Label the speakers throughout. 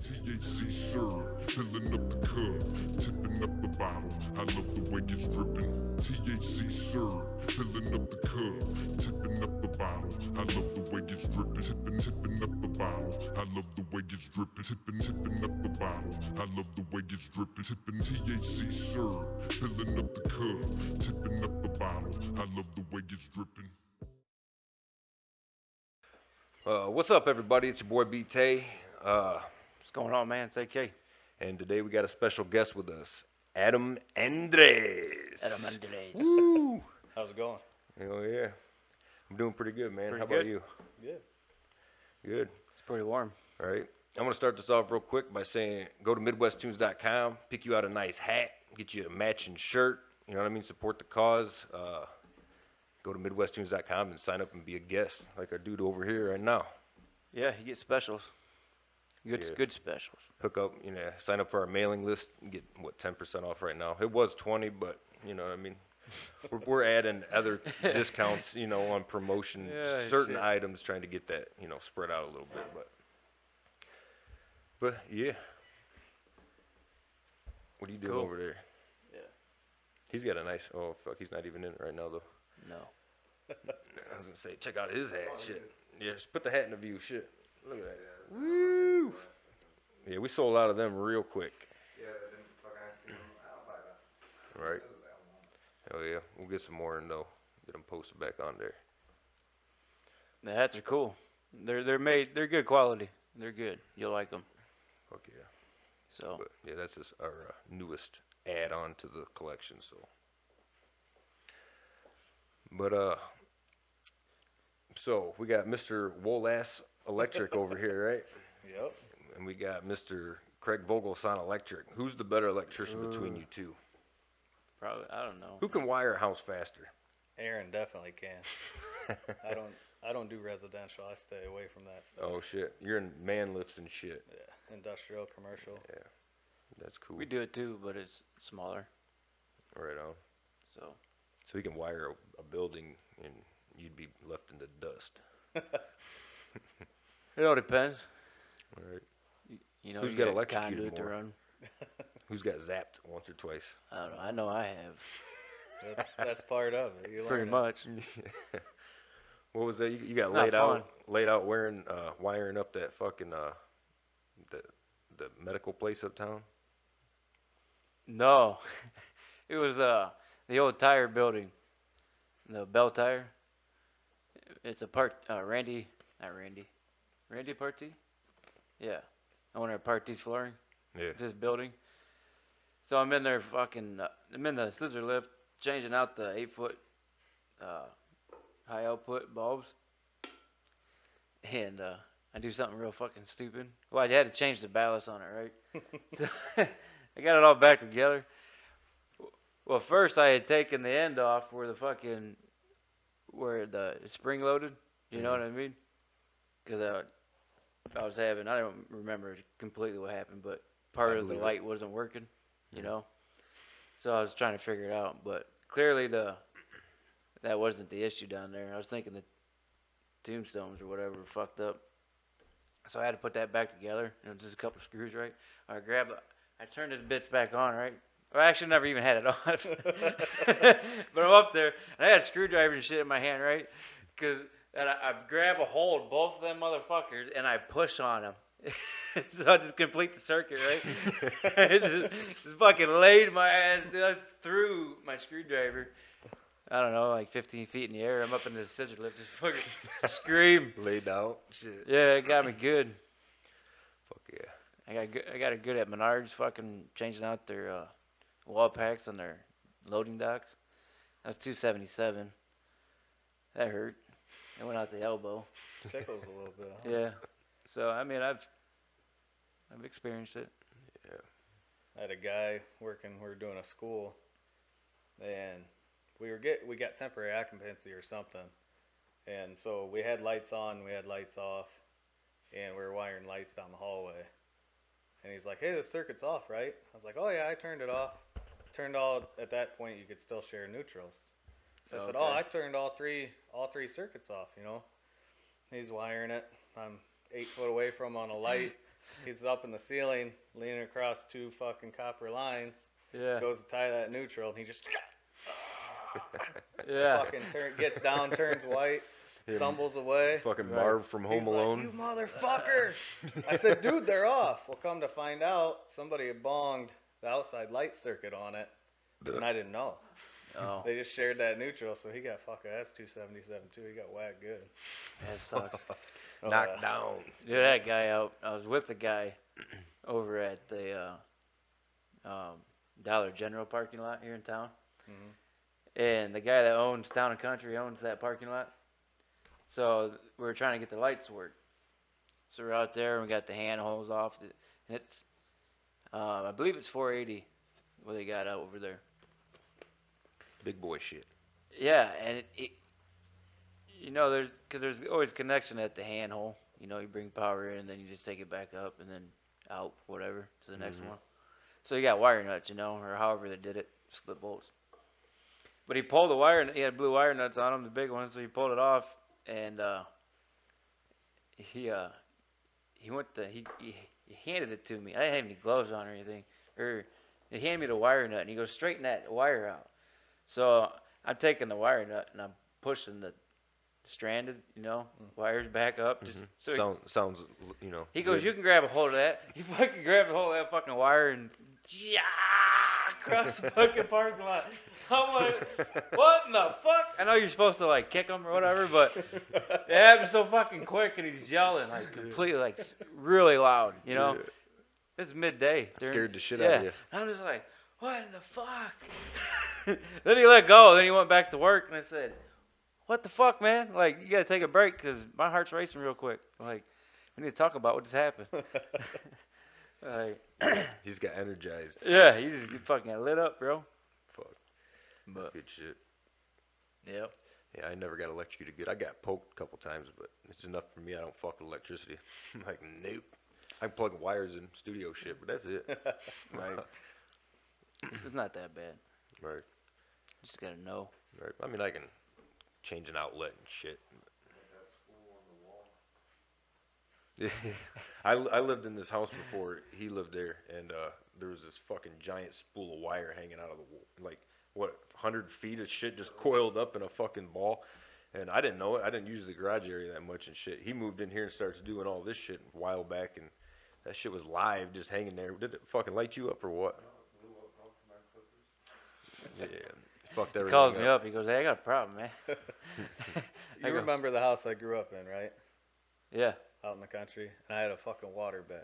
Speaker 1: THC syrup, filling up the cup, tipping up the bottle. I love the way it's dripping. THC syrup, filling up the cup, tipping up the bottle. I love the way it's dripping. Tipping up the bottle. I love the way it's dripping. Tipping up the bottle. I love the way it's dripping. Tipping THC syrup, filling up the cup, tipping up the bottle. I love the way it's dripping.
Speaker 2: What's up, everybody? It's your boy B-tay.
Speaker 3: What's going on, man? It's AK.
Speaker 2: And today we got a special guest with us, Adam Andres. Woo!
Speaker 4: How's it going?
Speaker 2: Oh, yeah. I'm doing pretty good, man.
Speaker 3: Pretty
Speaker 2: How about
Speaker 3: good.
Speaker 2: you?
Speaker 4: Good.
Speaker 2: Good.
Speaker 3: It's pretty warm.
Speaker 2: All right. I'm going to start this off real quick by saying go to Midwesttunez.com, pick you out a nice hat, get you a matching shirt. You know what I mean? Support the cause. Go to Midwesttunez.com and sign up and be a guest like our dude over here right now.
Speaker 3: Yeah, you get specials. Good,
Speaker 2: Yeah.
Speaker 3: good specials.
Speaker 2: Hook up, sign up for our mailing list and get, 10% off right now. It was 20, but, you know what I mean? We're adding other discounts, on promotion,
Speaker 3: Yeah,
Speaker 2: certain
Speaker 3: shit.
Speaker 2: items, trying to get that, spread out a little bit. But yeah. What are you doing
Speaker 3: Cool.
Speaker 2: over there?
Speaker 3: Yeah.
Speaker 2: He's got a nice, oh, fuck, he's not even in it right now, though.
Speaker 3: No.
Speaker 2: I was going to say, check out his hat, shit. Yeah, just put the hat in the view, shit. Look at that. Woo! Yeah, we sold out of them real quick. Right. Oh yeah, we'll get some more and they'll get them posted back on there.
Speaker 3: The hats are cool. They're made. They're good quality. They're good. You'll like them.
Speaker 2: Fuck yeah.
Speaker 3: So
Speaker 2: But yeah, that's just our newest add-on to the collection. So we got Mr. Wolass Electric over here, right?
Speaker 4: Yep.
Speaker 2: And we got Mr. Craig Vogelsson Electric. Who's the better electrician between you two?
Speaker 3: probably I don't know.
Speaker 2: Who can wire a house faster?
Speaker 4: Aaron definitely can. I don't do residential. I stay away from that stuff.
Speaker 2: Oh shit, you're in man lifts and shit.
Speaker 4: Yeah. Industrial, commercial.
Speaker 2: Yeah, that's cool.
Speaker 3: We do it too, but it's smaller.
Speaker 2: Right on.
Speaker 3: So
Speaker 2: So you can wire a building and you'd be left in the dust.
Speaker 3: it all depends.
Speaker 2: All right.
Speaker 3: You know,
Speaker 2: Who's
Speaker 3: you
Speaker 2: got
Speaker 3: got
Speaker 2: electrocuted
Speaker 3: conduit to
Speaker 2: more?
Speaker 3: run.
Speaker 2: Who's got zapped once or twice?
Speaker 3: I don't know. I know I have.
Speaker 4: That's part of it. You
Speaker 3: Pretty
Speaker 4: learn it.
Speaker 3: much.
Speaker 2: What was that? You got
Speaker 3: It's not
Speaker 2: laid out wiring up that fucking the medical place uptown.
Speaker 3: No, it was the old tire building, the Bell Tire. It's a Randy Partee. Yeah, owner of Partee's Flooring.
Speaker 2: Yeah.
Speaker 3: This building. So I'm in there I'm in the scissor lift changing out the 8-foot high output bulbs. And I do something real fucking stupid. Well, I had to change the ballast on it, right? So I got it all back together. Well, first I had taken the end off where the spring loaded. You know what I mean? Because I don't remember completely what happened, but part of the light wasn't working, you know? So I was trying to figure it out, but clearly that wasn't the issue down there. I was thinking the tombstones or whatever were fucked up. So I had to put that back together, just a couple screws, right? I turned this bitch back on, right? Well, I actually never even had it on. But I'm up there, and I had screwdrivers and shit in my hand, right? And I grab a hold of both of them motherfuckers, and I push on them. So I just complete the circuit, right? I just fucking laid my ass through my screwdriver. I don't know, like 15 feet in the air. I'm up in the scissor lift, just fucking scream.
Speaker 2: Laid out. Shit.
Speaker 3: Yeah, it got me good.
Speaker 2: Fuck yeah.
Speaker 3: I got it good at Menards, fucking changing out their wall packs on their loading docks. That was $277. That hurt. It went out the elbow.
Speaker 4: Tickles a little bit. Huh?
Speaker 3: Yeah. So I mean, I've experienced it.
Speaker 2: Yeah.
Speaker 4: I had a guy working. We were doing a school, and we got temporary occupancy or something, and so we had lights on, we had lights off, and we were wiring lights down the hallway. And he's like, "Hey, the circuit's off, right?" I was like, "Oh yeah, I turned it off." At that point you could still share neutrals. So I said, "Oh, I turned all three circuits off, you know." He's wiring it. I'm 8 foot away from him on a light. He's up in the ceiling, leaning across 2 fucking copper lines.
Speaker 3: Yeah.
Speaker 4: Goes to tie that neutral, and he just
Speaker 3: Yeah.
Speaker 4: fucking gets down, turns white, stumbles away.
Speaker 2: Fucking
Speaker 3: Right.
Speaker 2: Marv from Home
Speaker 4: He's
Speaker 2: Alone.
Speaker 4: like, you motherfucker! I said, dude, they're off. Well, come to find out, somebody had bonged the outside light circuit on it, and I didn't know.
Speaker 3: Oh,
Speaker 4: They just shared that neutral, so he got fucking S277 too. He got whacked good.
Speaker 3: that sucks.
Speaker 4: Oh,
Speaker 2: Knocked down.
Speaker 3: Dude, that guy out. I was with a guy over at the Dollar General parking lot here in town.
Speaker 4: Mhm.
Speaker 3: And the guy that owns Town and Country owns that parking lot. So we were trying to get the lights to work. So we're out there and we got the handholds off. And it's, I believe it's 480 what they got out over there.
Speaker 2: Big boy shit.
Speaker 3: Yeah, and you know, there's always connection at the handhole. You know, you bring power in and then you just take it back up and then out, whatever, to the next one. So you got wire nuts, you know, or however they did it, split bolts. But he pulled the wire, he had blue wire nuts on him, the big one, so he pulled it off, and he handed it to me. I didn't have any gloves on or anything. Or he handed me the wire nut, and he goes, straighten that wire out. So I'm taking the wire nut and I'm pushing the stranded, you know, wires back up. Just so
Speaker 2: Sounds, you know.
Speaker 3: he goes,
Speaker 2: good.
Speaker 3: you can grab a hold of that. He fucking grabbed a hold of that fucking wire and across the fucking parking lot. I'm like, what in the fuck? I know you're supposed to like kick him or whatever, but it happened so fucking quick and he's yelling like completely like really loud, you know.
Speaker 2: Yeah.
Speaker 3: It's midday.
Speaker 2: Scared the shit out of you.
Speaker 3: And I'm just like, what in the fuck? Then he let go. Then he went back to work and I said, what the fuck, man? Like, you got to take a break because my heart's racing real quick. Like, we need to talk about what just happened. Like,
Speaker 2: He's got energized.
Speaker 3: yeah, you just get fucking lit up, bro.
Speaker 2: Fuck.
Speaker 3: But,
Speaker 2: That's good shit.
Speaker 3: yep.
Speaker 2: Yeah, I never got electrocuted good. I got poked a couple times, but it's enough for me. I don't fuck with electricity. I'm like, nope. I can plug wires in studio shit, but that's it.
Speaker 3: Right. It's not that bad.
Speaker 2: Right.
Speaker 3: Just got to know.
Speaker 2: Right. I mean, I can change an outlet and shit. Yeah, I lived in this house before he lived there, and there was this fucking giant spool of wire hanging out of the wall, like what 100 feet of shit just coiled up in a fucking ball, and I didn't know it. I didn't use the garage area that much and shit. He moved in here and starts doing all this shit a while back, and that shit was live, just hanging there. Did it fucking light you up or what? Yeah, fucked
Speaker 3: He
Speaker 2: everything
Speaker 3: calls me up. He goes, hey, I got a problem, man. I
Speaker 4: You
Speaker 3: go,
Speaker 4: remember the house I grew up in, right?
Speaker 3: yeah.
Speaker 4: Out in the country. And I had a fucking water bed.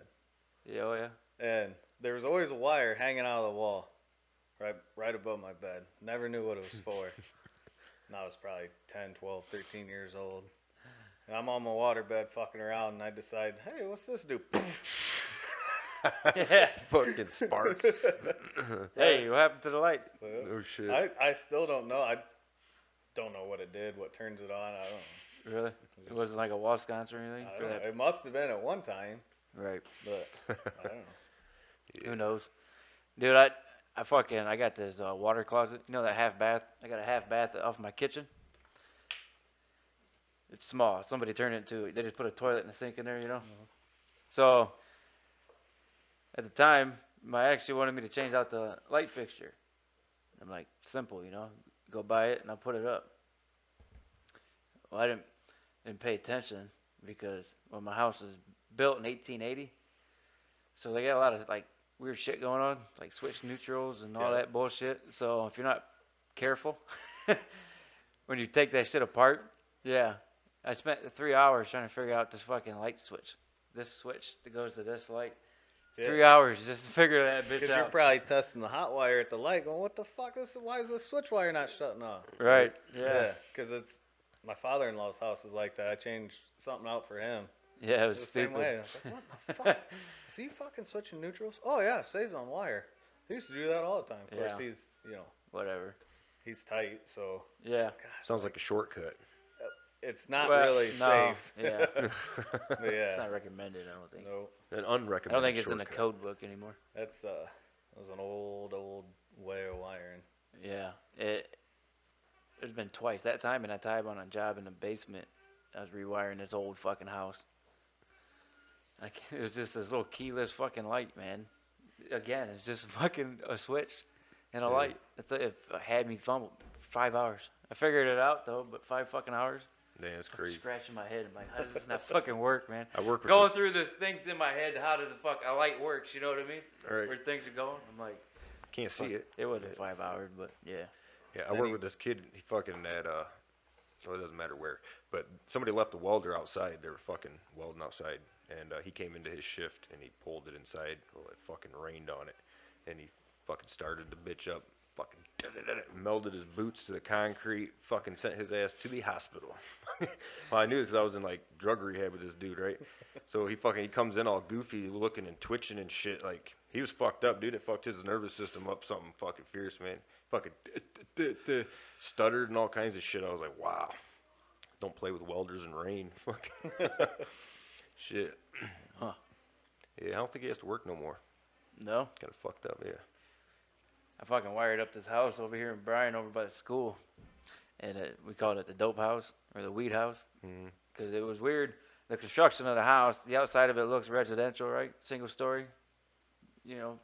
Speaker 3: Yeah, oh, yeah.
Speaker 4: And there was always a wire hanging out of the wall right above my bed. Never knew what it was for. And I was probably 10, 12, 13 years old. And I'm on my water bed fucking around, and I decide, hey, what's this do?
Speaker 3: Yeah.
Speaker 2: Fucking sparks.
Speaker 3: Hey, what happened to the lights?
Speaker 2: Oh shit.
Speaker 4: I still don't know. I don't know what it did, what turns it on. I don't know.
Speaker 3: Really? It wasn't like a wall sconce or anything?
Speaker 4: I
Speaker 3: for
Speaker 4: don't know.
Speaker 3: that?
Speaker 4: It must have been at one time,
Speaker 3: Right.
Speaker 4: but I don't know.
Speaker 3: Who knows? Dude, I got this water closet. You know that half bath? I got a half bath off my kitchen. It's small. Somebody turned it into, they just put a toilet and a sink in there, you know? So, at the time, my ex, she wanted me to change out the light fixture. I'm like, simple, you know? Go buy it and I'll put it up. Well, I didn't pay attention because, well, my house was built in 1880. So they got a lot of, like, weird shit going on, like switch neutrals and all that bullshit. So if you're not careful, when you take that shit apart, yeah. I spent 3 hours trying to figure out this fucking light switch. This switch that goes to this light.
Speaker 4: Yeah.
Speaker 3: 3 hours just to figure that bitch
Speaker 4: Because
Speaker 3: out.
Speaker 4: you're probably testing the hot wire at the light, going, "What the fuck? Why is this switch wire not shutting off?"
Speaker 3: Right. Yeah.
Speaker 4: Because it's my father-in-law's house is like that. I changed something out for him.
Speaker 3: Yeah, it was
Speaker 4: The
Speaker 3: stupid.
Speaker 4: same way. I was like, "What the fuck? Is he fucking switching neutrals?" Oh yeah, saves on wire. He used to do that all the time. Of course,
Speaker 3: Yeah.
Speaker 4: he's
Speaker 3: Whatever.
Speaker 4: he's tight, so
Speaker 3: Yeah.
Speaker 4: God,
Speaker 2: Sounds like a shortcut.
Speaker 4: it's not
Speaker 3: Well,
Speaker 4: really
Speaker 3: no,
Speaker 4: safe.
Speaker 3: yeah.
Speaker 4: But
Speaker 3: It's
Speaker 4: yeah,
Speaker 3: not recommended, I don't think.
Speaker 4: no,
Speaker 2: An
Speaker 3: I
Speaker 2: unrecommended
Speaker 3: don't think it's in the
Speaker 2: shortcut.
Speaker 3: code book anymore.
Speaker 4: that was an old way of wiring.
Speaker 3: Yeah. There's been twice. That time and that time on a job in the basement, I was rewiring this old fucking house. Like, it was just this little keyless fucking light, man. Again, it's just fucking a switch and a light. It had me fumbled 5 hours. I figured it out though, but 5 fucking hours.
Speaker 2: Man, that's crazy.
Speaker 3: Scratching my head. I'm like, how does this not fucking work, man?
Speaker 2: I work with
Speaker 3: going through this things in my head. How does the fuck a light works? You know what I mean?
Speaker 2: Right.
Speaker 3: Where things are going. I'm like,
Speaker 2: Can't see it.
Speaker 3: It wasn't 5 hours, but yeah.
Speaker 2: Yeah, I work with this kid. He fucking at well, it doesn't matter where, but somebody left a welder outside. They were fucking welding outside, and he came into his shift and he pulled it inside. Well, it fucking rained on it, and he fucking started the bitch up. Fucking melded his boots to the concrete. Fucking sent his ass to the hospital. Well, I knew it because I was in like drug rehab with this dude, right? So he comes in all goofy, looking and twitching and shit. Like he was fucked up, dude. It fucked his nervous system up something fucking fierce, man. Fucking stuttered and all kinds of shit. I was like, wow. Don't play with welders in rain. Fucking shit.
Speaker 3: Huh.
Speaker 2: Yeah, I don't think he has to work no more.
Speaker 3: No?
Speaker 2: Kind of fucked up, yeah.
Speaker 3: I fucking wired up this house over here in Bryan over by the school. And we called it the dope house or the weed house. Because it was weird. The construction of the house, the outside of it looks residential, right? Single story. You know,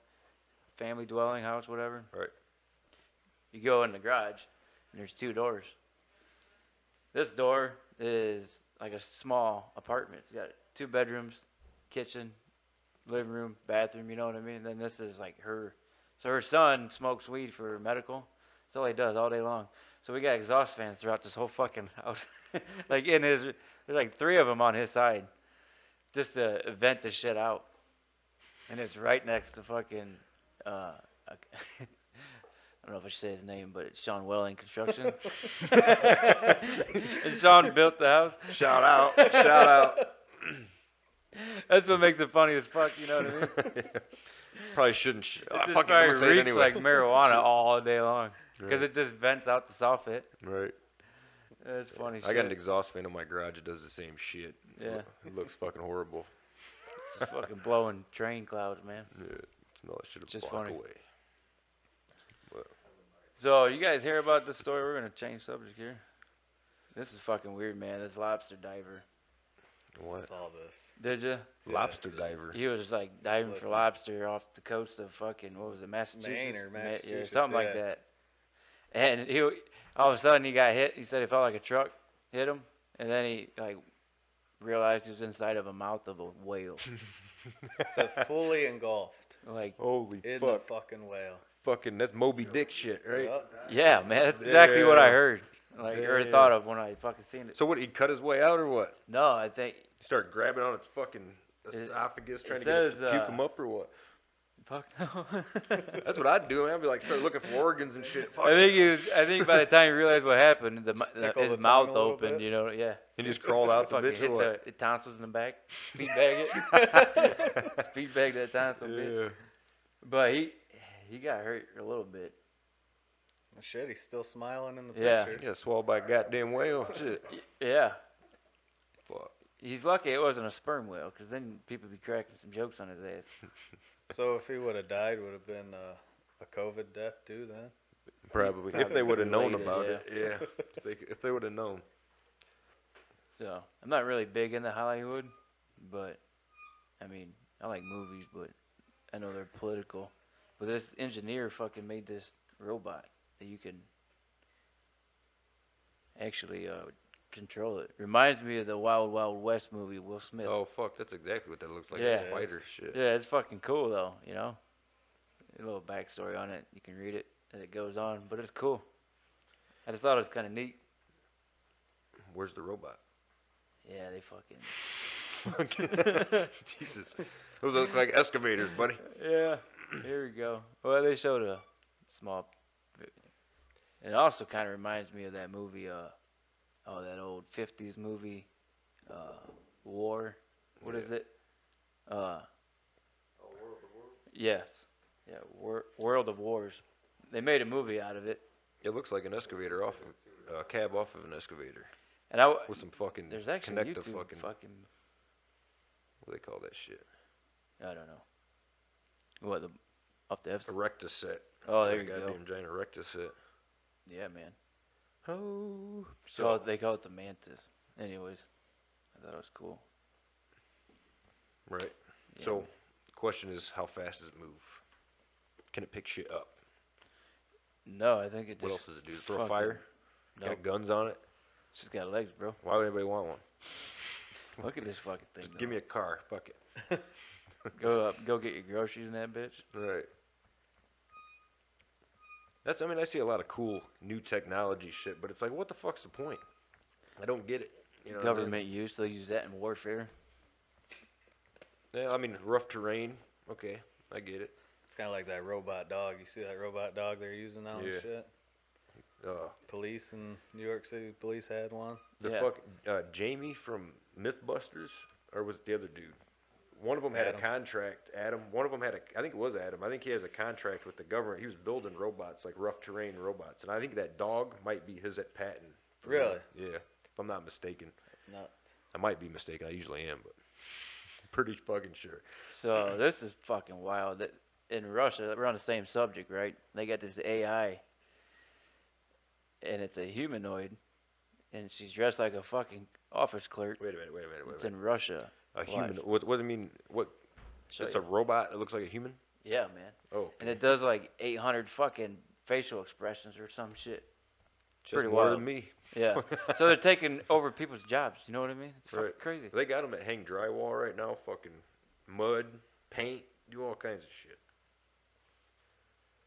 Speaker 3: family dwelling house, whatever.
Speaker 2: Right.
Speaker 3: You go in the garage, and there's 2 doors. This door is like a small apartment. It's got 2 bedrooms, kitchen, living room, bathroom, you know what I mean? And then this is like her. So her son smokes weed for medical. That's all he does all day long. So we got exhaust fans throughout this whole fucking house. Like there's like 3 of them on his side, just to vent the shit out. And it's right next to fucking, I don't know if I should say his name, but it's Sean Welling Construction. And Sean built the house.
Speaker 2: Shout out. Shout out.
Speaker 3: That's what makes it funny as fuck, you know what I mean?
Speaker 2: Probably shouldn't.
Speaker 3: It
Speaker 2: Fucking gonna say it
Speaker 3: reeks
Speaker 2: anyway.
Speaker 3: like marijuana all day long. Because
Speaker 2: Right.
Speaker 3: it just vents out the soffit.
Speaker 2: Right.
Speaker 3: It's funny
Speaker 2: I
Speaker 3: shit.
Speaker 2: got an exhaust fan in my garage. It does the same shit.
Speaker 3: Yeah.
Speaker 2: It looks fucking horrible.
Speaker 3: It's just fucking blowing train clouds, man.
Speaker 2: Yeah. Smell that shit a
Speaker 3: Just
Speaker 2: block
Speaker 3: funny.
Speaker 2: away. But
Speaker 3: So, you guys hear about this story? We're going to change subject here. This is fucking weird, man. This lobster diver.
Speaker 2: what?
Speaker 4: Saw this.
Speaker 3: Did you?
Speaker 2: Lobster diver.
Speaker 3: He was like diving for
Speaker 4: listen.
Speaker 3: lobster off the coast of fucking, what was it, Massachusetts?
Speaker 4: Maine or
Speaker 3: Yeah,
Speaker 4: Massachusetts,
Speaker 3: something like
Speaker 4: yeah.
Speaker 3: that. And he, all of a sudden he got hit. He said it felt like a truck hit him. And then he like realized he was inside of a mouth of a whale.
Speaker 4: So fully engulfed
Speaker 3: Like,
Speaker 2: Holy
Speaker 4: in
Speaker 2: fuck.
Speaker 4: the fucking whale.
Speaker 2: Fucking, that's Moby Dick shit, right?
Speaker 4: Yup.
Speaker 3: yeah, man, that's exactly what I
Speaker 2: Yeah.
Speaker 3: heard. Like, or
Speaker 2: Yeah.
Speaker 3: thought of when I fucking seen it.
Speaker 2: So what, he cut his way out or what?
Speaker 3: No, I think,
Speaker 2: He started grabbing on its fucking
Speaker 3: It-
Speaker 2: esophagus,
Speaker 3: it
Speaker 2: trying to get it
Speaker 3: says,
Speaker 2: to puke him up or what?
Speaker 3: fuck no.
Speaker 2: That's what I'd do, man. I'd be like, start looking for organs and shit. Fuck.
Speaker 3: I think by the time he realized what happened,
Speaker 4: Tickle
Speaker 3: his
Speaker 4: the
Speaker 3: mouth
Speaker 4: tongue a little
Speaker 3: opened,
Speaker 4: bit.
Speaker 3: you know, yeah.
Speaker 2: He just crawled out the
Speaker 3: Fucking
Speaker 2: bitch
Speaker 3: hit
Speaker 2: or what?
Speaker 3: the tonsils in the back. Speed bag it. Speed bag that tonsil, bitch.
Speaker 2: Yeah.
Speaker 3: But he got hurt a little bit.
Speaker 4: Shit, he's still smiling in the
Speaker 3: Yeah.
Speaker 4: picture.
Speaker 2: He got swallowed by a goddamn whale. Shit.
Speaker 3: Yeah.
Speaker 2: Fuck.
Speaker 3: He's lucky it wasn't a sperm whale, because then people be cracking some jokes on his ass.
Speaker 4: So if he would have died, would have been a COVID death too then?
Speaker 2: Probably. If
Speaker 3: Probably
Speaker 2: they would have known
Speaker 3: related,
Speaker 2: about
Speaker 3: yeah.
Speaker 2: it. Yeah. If they would have known.
Speaker 3: So, I'm not really big into Hollywood, but, I mean, I like movies, but I know they're political. But this engineer fucking made this robot that you can actually control it. Reminds me of the Wild Wild West movie, Will Smith.
Speaker 2: Oh, fuck. That's exactly what that looks like.
Speaker 3: Yeah.
Speaker 2: A spider shit.
Speaker 3: Yeah, it's fucking cool though, you know. A little backstory on it. You can read it as it goes on, but it's cool. I just thought it was kind of neat.
Speaker 2: Where's the robot?
Speaker 3: Yeah, they fucking.
Speaker 2: Jesus. Those look like excavators, buddy.
Speaker 3: Yeah, here we go. Well, they showed a small. It also kind of reminds me of that movie, that old 50s movie, War. What is it? World of Wars? Yes. Yeah, World of Wars. They made a movie out of it.
Speaker 2: It looks like an excavator off of a cab off of an excavator
Speaker 3: And I,
Speaker 2: with some fucking
Speaker 3: there's actually
Speaker 2: connective
Speaker 3: YouTube
Speaker 2: fucking what do they call that shit?
Speaker 3: I don't know. What, up the F?
Speaker 2: Erectus set.
Speaker 3: Oh, there
Speaker 2: Like
Speaker 3: you
Speaker 2: a
Speaker 3: go.
Speaker 2: goddamn giant erectus set.
Speaker 3: Yeah, man.
Speaker 2: Oh.
Speaker 3: So they call it the Mantis. Anyways, I thought it was cool.
Speaker 2: Right.
Speaker 3: Yeah.
Speaker 2: So, the question is, how fast does it move? Can it pick shit up?
Speaker 3: No, I think it just.
Speaker 2: What else does it do? Does it throw a
Speaker 3: fucking-
Speaker 2: fire?
Speaker 3: No,
Speaker 2: Got guns on it?
Speaker 3: it's just got legs, bro.
Speaker 2: Why would anybody want one?
Speaker 3: Look at this fucking thing.
Speaker 2: Just give me a car. Fuck it.
Speaker 3: Go get your groceries in that bitch.
Speaker 2: Right. I mean, I see a lot of cool new technology shit, but it's like, what the fuck's the point? I don't get it. You know what I mean?
Speaker 3: Government use, they'll use that in warfare.
Speaker 2: Yeah, I mean, rough terrain. Okay, I get it.
Speaker 4: It's kind of like that robot dog. You see that robot dog they're using now
Speaker 2: Yeah.
Speaker 4: and shit? Police in New York City, police had one.
Speaker 2: The
Speaker 3: Yeah.
Speaker 2: fuck, Jamie from Mythbusters, or was it the other dude? One of them had
Speaker 4: Adam.
Speaker 2: a contract. Adam. One of them had I think it was Adam. I think he has a contract with the government. He was building robots, like rough terrain robots, and I think that dog might be his at patent. for
Speaker 4: Really?
Speaker 2: that. Yeah, if I'm not mistaken.
Speaker 4: That's nuts.
Speaker 2: I might be mistaken. I usually am, but pretty fucking sure.
Speaker 3: So this is fucking wild. That in Russia, we're on the same subject, right? They got this AI, and it's a humanoid, and she's dressed like a fucking office clerk.
Speaker 2: Wait a minute.
Speaker 3: It's in Russia.
Speaker 2: A human.
Speaker 3: Watch.
Speaker 2: What does it mean? What?
Speaker 3: Show
Speaker 2: It's
Speaker 3: you.
Speaker 2: a robot that looks like a human.
Speaker 3: Yeah, man.
Speaker 2: Oh,
Speaker 3: And it does like 800 fucking facial expressions or some shit.
Speaker 2: just
Speaker 3: pretty
Speaker 2: more
Speaker 3: wild.
Speaker 2: than me.
Speaker 3: Yeah. So they're taking over people's jobs. You know what I mean? It's fucking
Speaker 2: Right.
Speaker 3: crazy.
Speaker 2: They got them that hang drywall right now. Fucking mud, paint, do all kinds of shit.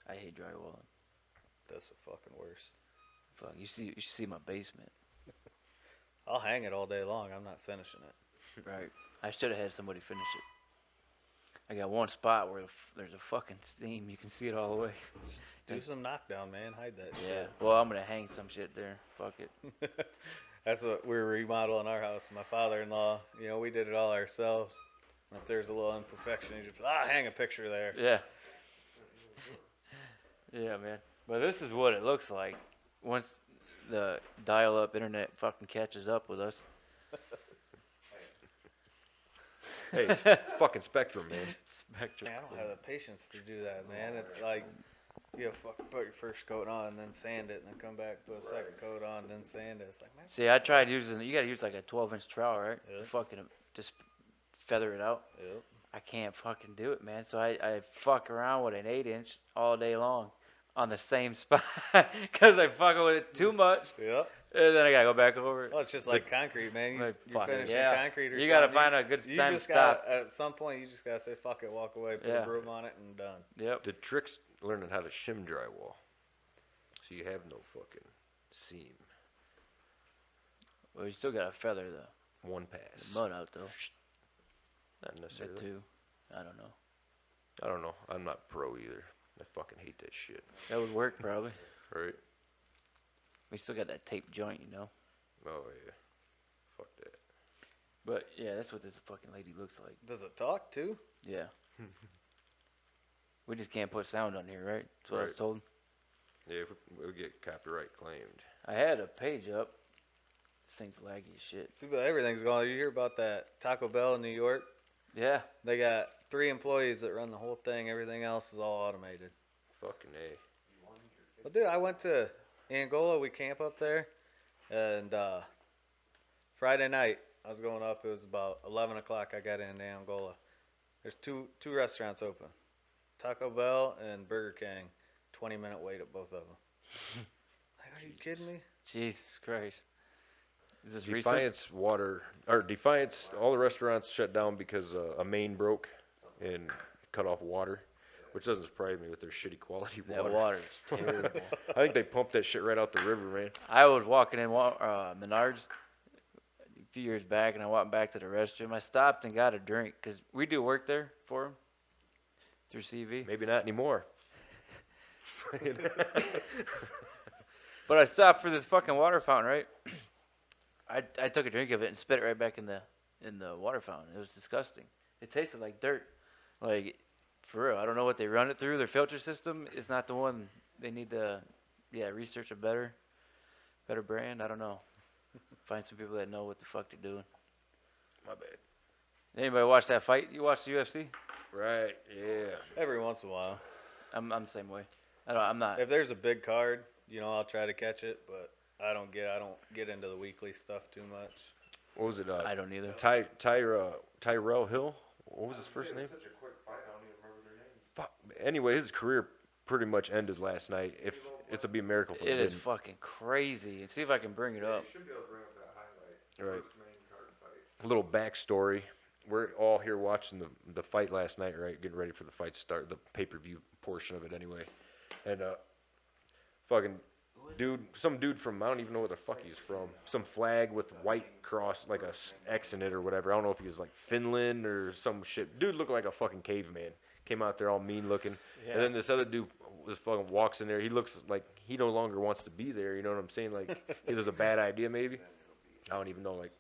Speaker 3: I hate drywalling.
Speaker 4: That's the fucking worst.
Speaker 3: Fuck. You should see my basement.
Speaker 4: I'll hang it all day long. I'm not finishing it.
Speaker 3: Right. I should have had somebody finish it. I got one spot where there's a fucking steam. You can see it all the way.
Speaker 4: Do some knockdown, man. Hide that
Speaker 3: Yeah. Well, I'm gonna hang some shit there. Fuck it.
Speaker 4: shit. That's what we're remodeling our house. My father-in-law, we did it all ourselves. And if there's a little imperfection, you just hang a picture there.
Speaker 3: Yeah. Yeah, man. But this is what it looks like once the dial-up internet fucking catches up with us.
Speaker 2: Hey, it's fucking Spectrum, man.
Speaker 3: Spectrum.
Speaker 4: Man, I don't have the patience to do that, man. It's like you fucking put your first coat on and then sand it, and then come back, put a second coat on, and then sand it. It's like, man.
Speaker 3: See, I tried using. You gotta use like a 12-inch trowel, right?
Speaker 4: Yeah.
Speaker 3: Fucking just feather it out.
Speaker 4: Yep.
Speaker 3: I can't fucking do it, man. So I fuck around with an 8-inch all day long on the same spot because I fucking with it too much,
Speaker 4: Yep.
Speaker 3: and then I gotta go back over it.
Speaker 4: Well, it's just like concrete, man.
Speaker 3: Like,
Speaker 4: You're
Speaker 3: fuck it,
Speaker 4: finishing
Speaker 3: yeah.
Speaker 4: concrete or
Speaker 3: You gotta
Speaker 4: something.
Speaker 3: find a good
Speaker 4: You
Speaker 3: time to
Speaker 4: just
Speaker 3: stop.
Speaker 4: gotta, at some point, you just gotta say, fuck it, walk away, put
Speaker 3: Yeah.
Speaker 4: a broom on it, and done.
Speaker 3: Yep.
Speaker 2: The trick's learning how to shim drywall, so you have no fucking seam.
Speaker 3: Well, you still gotta feather the
Speaker 2: One pass.
Speaker 3: mud out though.
Speaker 2: Not
Speaker 3: That
Speaker 2: necessarily.
Speaker 3: too. I don't know.
Speaker 2: I don't know. I'm not pro either. I fucking hate that shit.
Speaker 3: That would work probably.
Speaker 2: Right?
Speaker 3: We still got that tape joint, you know.
Speaker 2: Oh yeah. Fuck that.
Speaker 3: But yeah, that's what this fucking lady looks like.
Speaker 4: Does it talk too?
Speaker 3: Yeah. We just can't put sound on here, right? That's what I was
Speaker 2: Right.
Speaker 3: told.
Speaker 2: Yeah, if we get copyright claimed.
Speaker 3: I had a page up. This thing's laggy as shit.
Speaker 4: See, but everything's going. You hear about that Taco Bell in New York?
Speaker 3: Yeah.
Speaker 4: They got 3 employees that run the whole thing. Everything else is all automated.
Speaker 2: Fucking A.
Speaker 4: Well, dude, I went to Angola. We camp up there, and Friday night I was going up. It was about 11 o'clock. I got into Angola. There's two restaurants open, Taco Bell and Burger King. 20-minute wait at both of them. Like, are you kidding me?
Speaker 3: Jesus Christ. Is this recent?
Speaker 2: Defiance, all the restaurants shut down because a main broke and cut off water, which doesn't surprise me with their shitty quality water.
Speaker 3: That water is terrible.
Speaker 2: I think they pumped that shit right out the river, man.
Speaker 3: I was walking in Menards a few years back, and I walked back to the restroom. I stopped and got a drink because we do work there for them through CV.
Speaker 2: Maybe not anymore.
Speaker 3: But I stopped for this fucking water fountain, right? I took a drink of it and spit it right back in the water fountain. It was disgusting. It tasted like dirt. Like, for real. I don't know what they run it through. Their filter system is not the one. They need to, research a better brand. I don't know. Find some people that know what the fuck they're doing.
Speaker 2: My bad.
Speaker 3: Anybody watch that fight? You watch the UFC?
Speaker 2: Right, yeah.
Speaker 4: Every once in a while.
Speaker 3: I'm the same way. I'm not.
Speaker 4: If there's a big card, I'll try to catch it, but I don't get into the weekly stuff too much.
Speaker 2: What was it?
Speaker 3: I don't either.
Speaker 2: Tyrell Hill what was his first name?
Speaker 5: Such a quick fight, I don't even remember their names.
Speaker 2: Fuck. Anyway, his career pretty much ended last night. If it's a be a miracle if
Speaker 3: It is
Speaker 2: didn't.
Speaker 3: fucking crazy. See if I can bring it up.
Speaker 5: You should be able to bring up that highlight.
Speaker 2: Right.
Speaker 5: First main card fight.
Speaker 2: A little backstory. We're all here watching the fight last night, right? Getting ready for the fight to start, the pay-per-view portion of it anyway. And fucking some dude from, I don't even know where the fuck he's from. Some flag with white cross, like a X in it or whatever. I don't know if he was like Finland or some shit. Dude looked like a fucking caveman. Came out there all mean looking.
Speaker 3: Yeah.
Speaker 2: And then this other dude just fucking walks in there. He looks like he no longer wants to be there. You know what I'm saying? Like, it was a bad idea maybe. I don't even know. Like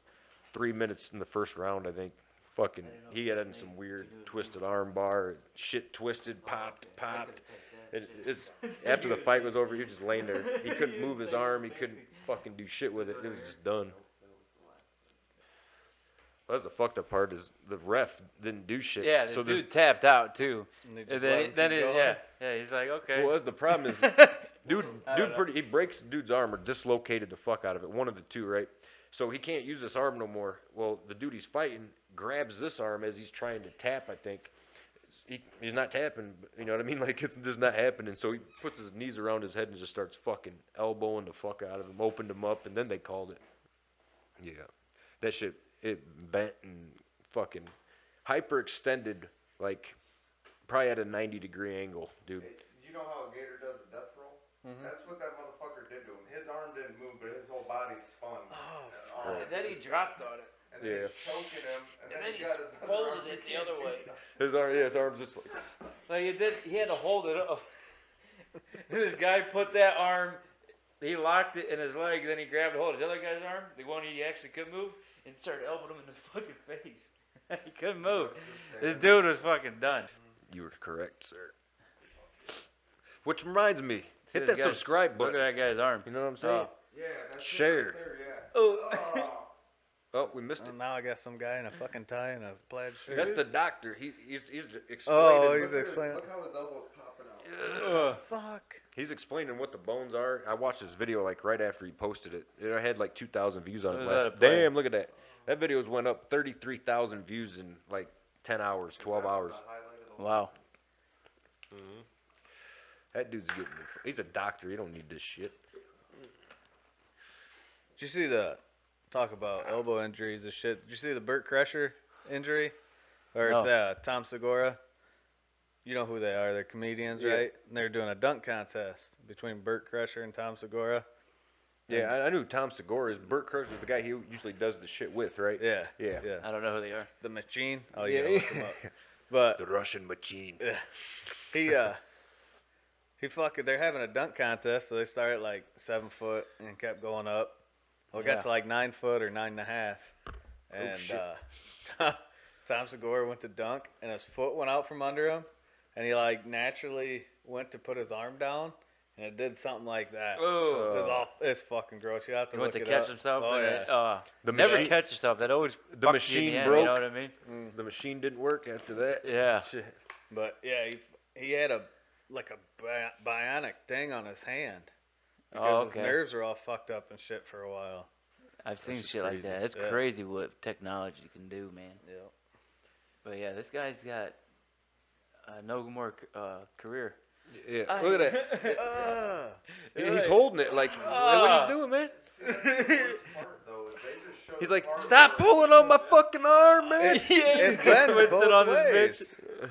Speaker 2: 3 minutes in the first round, I think. Fucking, he got in some weird twisted arm bar. Shit twisted, popped. It's after the fight was over, he was just laying there. He couldn't move his arm. He couldn't fucking do shit with it. It was just done. That's the fucked up part is the ref didn't do shit.
Speaker 3: Yeah, the
Speaker 2: so
Speaker 3: dude tapped out too.
Speaker 4: And they
Speaker 3: And
Speaker 4: just
Speaker 3: then,
Speaker 4: let him
Speaker 3: then
Speaker 4: keep
Speaker 3: it,
Speaker 4: going.
Speaker 3: yeah, he's like, okay.
Speaker 2: well, that's the problem is, dude,
Speaker 3: I don't know.
Speaker 2: he breaks the dude's arm or dislocated the fuck out of it. One of the two, right? So he can't use this arm no more. Well, the dude he's fighting grabs this arm as he's trying to tap, I think. He's not tapping, you know what I mean? Like, it's just not happening. So he puts his knees around his head and just starts fucking elbowing the fuck out of him, opened him up, and then they called it. Yeah. That shit, it bent and fucking hyperextended, like, probably at a 90-degree angle, dude.
Speaker 5: You know how a gator does a death roll?
Speaker 4: Mhm.
Speaker 5: That's what that motherfucker did to him. His arm didn't move, but his whole body spun.
Speaker 3: Oh, and then he dropped on it.
Speaker 5: And then he's choking him, and then he got his other
Speaker 3: folded
Speaker 5: arm.
Speaker 3: it the other way.
Speaker 2: His arm's just like...
Speaker 3: Like he had to hold it up. This guy put that arm, he locked it in his leg, then he grabbed hold of his other guy's arm, the one he actually couldn't move, and started elbowing him in his fucking face. He couldn't move. This dude was fucking done.
Speaker 2: You were correct, sir. Which reminds me,
Speaker 3: See
Speaker 2: hit
Speaker 3: this
Speaker 2: that
Speaker 3: guy-
Speaker 2: subscribe
Speaker 3: Look
Speaker 2: button.
Speaker 3: at that guy's arm.
Speaker 2: You know what I'm saying?
Speaker 5: Yeah, that's
Speaker 2: Share.
Speaker 5: it right there, yeah.
Speaker 3: Oh.
Speaker 2: Oh, we missed it.
Speaker 4: Well, now I got some guy in a fucking tie and a plaid shirt.
Speaker 2: That's the doctor. He's explaining.
Speaker 4: Oh, he's
Speaker 5: Look at his-
Speaker 4: explaining.
Speaker 5: Look how his elbow's popping out.
Speaker 4: Fuck.
Speaker 2: He's explaining what the bones are. I watched this video like right after he posted it. It had like 2,000 views on it
Speaker 3: What was that
Speaker 2: last.
Speaker 3: a play?
Speaker 2: Damn, look at that. That video's went up 33,000 views in like 10 hours, 12 hours.
Speaker 5: The highlight of the
Speaker 3: Wow.
Speaker 2: That dude's getting. He's a doctor. He don't need this shit.
Speaker 4: Did you see the talk about elbow injuries and shit? Did you see the Burt Kreischer injury? Or it's
Speaker 3: No.
Speaker 4: Tom Segura. You know who they are. They're comedians,
Speaker 2: Yeah.
Speaker 4: right? And they're doing a dunk contest between Burt Kreischer and Tom Segura.
Speaker 2: Yeah, I knew Tom Segura is. Burt Kreischer's the guy he usually does the shit with, right?
Speaker 4: Yeah.
Speaker 2: Yeah.
Speaker 4: Yeah.
Speaker 3: I don't know who they are.
Speaker 4: The machine. Oh,
Speaker 2: Yeah.
Speaker 4: yeah. Look him up. But
Speaker 2: The Russian machine.
Speaker 4: he fucking, they're having a dunk contest, so they started at like 7 foot and kept going up. Well, it
Speaker 3: Yeah.
Speaker 4: got to like 9 foot or 9.5. And
Speaker 2: shit.
Speaker 4: Tom Segura went to dunk, and his foot went out from under him, and he like naturally went to put his arm down, and it did something like that.
Speaker 3: Oh.
Speaker 4: It was all, it's fucking gross. You have to
Speaker 3: He went
Speaker 4: look
Speaker 3: to
Speaker 4: it
Speaker 3: catch
Speaker 4: up.
Speaker 3: himself.
Speaker 4: Oh,
Speaker 3: and
Speaker 4: yeah.
Speaker 2: The
Speaker 3: never
Speaker 2: machine-
Speaker 3: catch yourself. That always
Speaker 2: the
Speaker 3: fucks
Speaker 2: machine
Speaker 3: you in the end,
Speaker 2: broke.
Speaker 3: You know what I mean?
Speaker 2: The machine didn't work after that.
Speaker 3: Yeah.
Speaker 2: Shit.
Speaker 4: But yeah, he had a bionic thing on his hand. Because
Speaker 3: Oh,
Speaker 4: his
Speaker 3: okay.
Speaker 4: nerves are all fucked up and shit for a while.
Speaker 3: I've seen
Speaker 2: That's
Speaker 3: shit like
Speaker 2: crazy.
Speaker 3: that. It's
Speaker 4: Yeah.
Speaker 3: crazy what technology can do, man.
Speaker 4: Yeah.
Speaker 3: But yeah, this guy's got no more career.
Speaker 2: Yeah. Look at that. He's
Speaker 3: Right.
Speaker 2: holding it like, what are you doing, man?
Speaker 5: worst part, though, is they just showed
Speaker 2: He's
Speaker 5: the
Speaker 2: like,
Speaker 5: part
Speaker 2: stop
Speaker 5: where-
Speaker 2: pulling on my fucking arm, man.
Speaker 4: It bends
Speaker 3: Twisted
Speaker 4: both
Speaker 3: on his
Speaker 4: ways.
Speaker 3: bitch.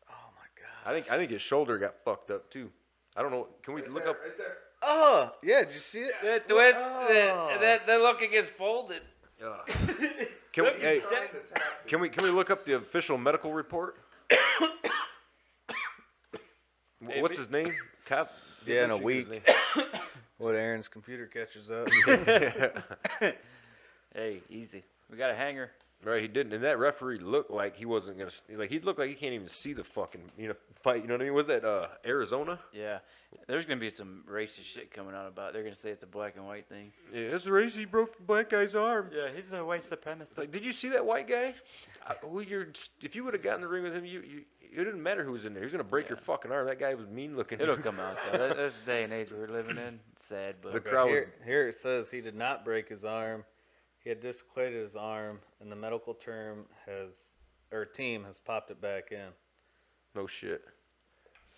Speaker 4: Oh my god.
Speaker 2: I think his shoulder got fucked up too. I don't know. Can we
Speaker 5: Right
Speaker 2: look
Speaker 5: there,
Speaker 2: up?
Speaker 5: right there.
Speaker 4: Oh, yeah, did you see it?
Speaker 3: That twist,
Speaker 4: Oh.
Speaker 3: that looking gets folded.
Speaker 2: Can we?
Speaker 3: Look,
Speaker 2: Hey,
Speaker 5: Trying to tap it.
Speaker 2: can we look up the official medical report? What's his name? Cop.
Speaker 4: Yeah, in a
Speaker 2: What's
Speaker 4: week.
Speaker 2: his
Speaker 4: What Aaron's computer catches up.
Speaker 2: name?
Speaker 3: Hey, easy. We got a hanger.
Speaker 2: Right, he didn't. And that referee looked like he wasn't gonna. Like he looked like he can't even see the fucking fight. You know what I mean? Was that Arizona?
Speaker 3: Yeah. There's gonna be some racist shit coming out about it. They're gonna say it's a black and white thing.
Speaker 2: Yeah, it's racist. He broke the black guy's arm.
Speaker 3: Yeah, he's a white supremacist.
Speaker 2: Like, did you see that white guy? If you would have gotten in the ring with him, it didn't matter who was in there. He was gonna break your fucking arm. That guy was mean looking.
Speaker 3: It'll come out though. That's the day and age we're living in. It's sad, but
Speaker 2: The crowd was-
Speaker 4: Here it says he did not break his arm. He had dislocated his arm, and the medical term has or team has popped it back in.
Speaker 2: No shit.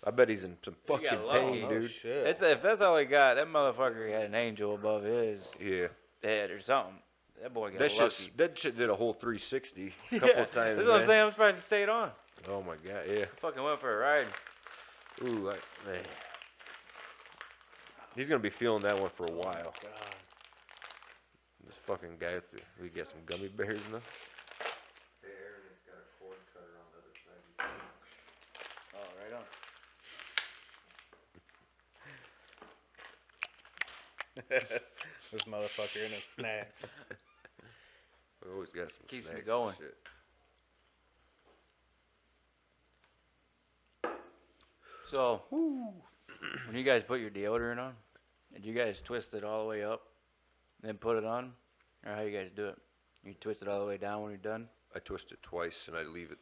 Speaker 2: I bet he's in some
Speaker 3: He got
Speaker 2: fucking
Speaker 3: lucky.
Speaker 2: pain,
Speaker 4: Oh,
Speaker 2: dude.
Speaker 4: shit.
Speaker 3: If that's all he got, that motherfucker had an angel above his
Speaker 2: Yeah.
Speaker 3: head or something. That boy got
Speaker 2: That
Speaker 3: lucky.
Speaker 2: shit did a whole 360 a
Speaker 3: Yeah,
Speaker 2: couple of times,
Speaker 3: that's what I'm
Speaker 2: man.
Speaker 3: saying. I'm surprised it stayed on.
Speaker 2: Oh my god, yeah.
Speaker 3: Fucking went for a ride.
Speaker 2: Ooh, man. He's gonna be feeling that one for a while.
Speaker 4: God.
Speaker 2: This fucking guy, we get some gummy bears now.
Speaker 5: Hey, Aaron, it's got a cord cutter on the other side.
Speaker 3: Oh, right on.
Speaker 4: This motherfucker and his snacks.
Speaker 2: We always got some
Speaker 3: Keeps me
Speaker 2: snacks
Speaker 3: going.
Speaker 2: and shit.
Speaker 3: So, when you guys put your deodorant on, did you guys twist it all the way up, then put it on, or how you guys do it? You twist it all the way down when you're done.
Speaker 2: I twist it twice and I leave it,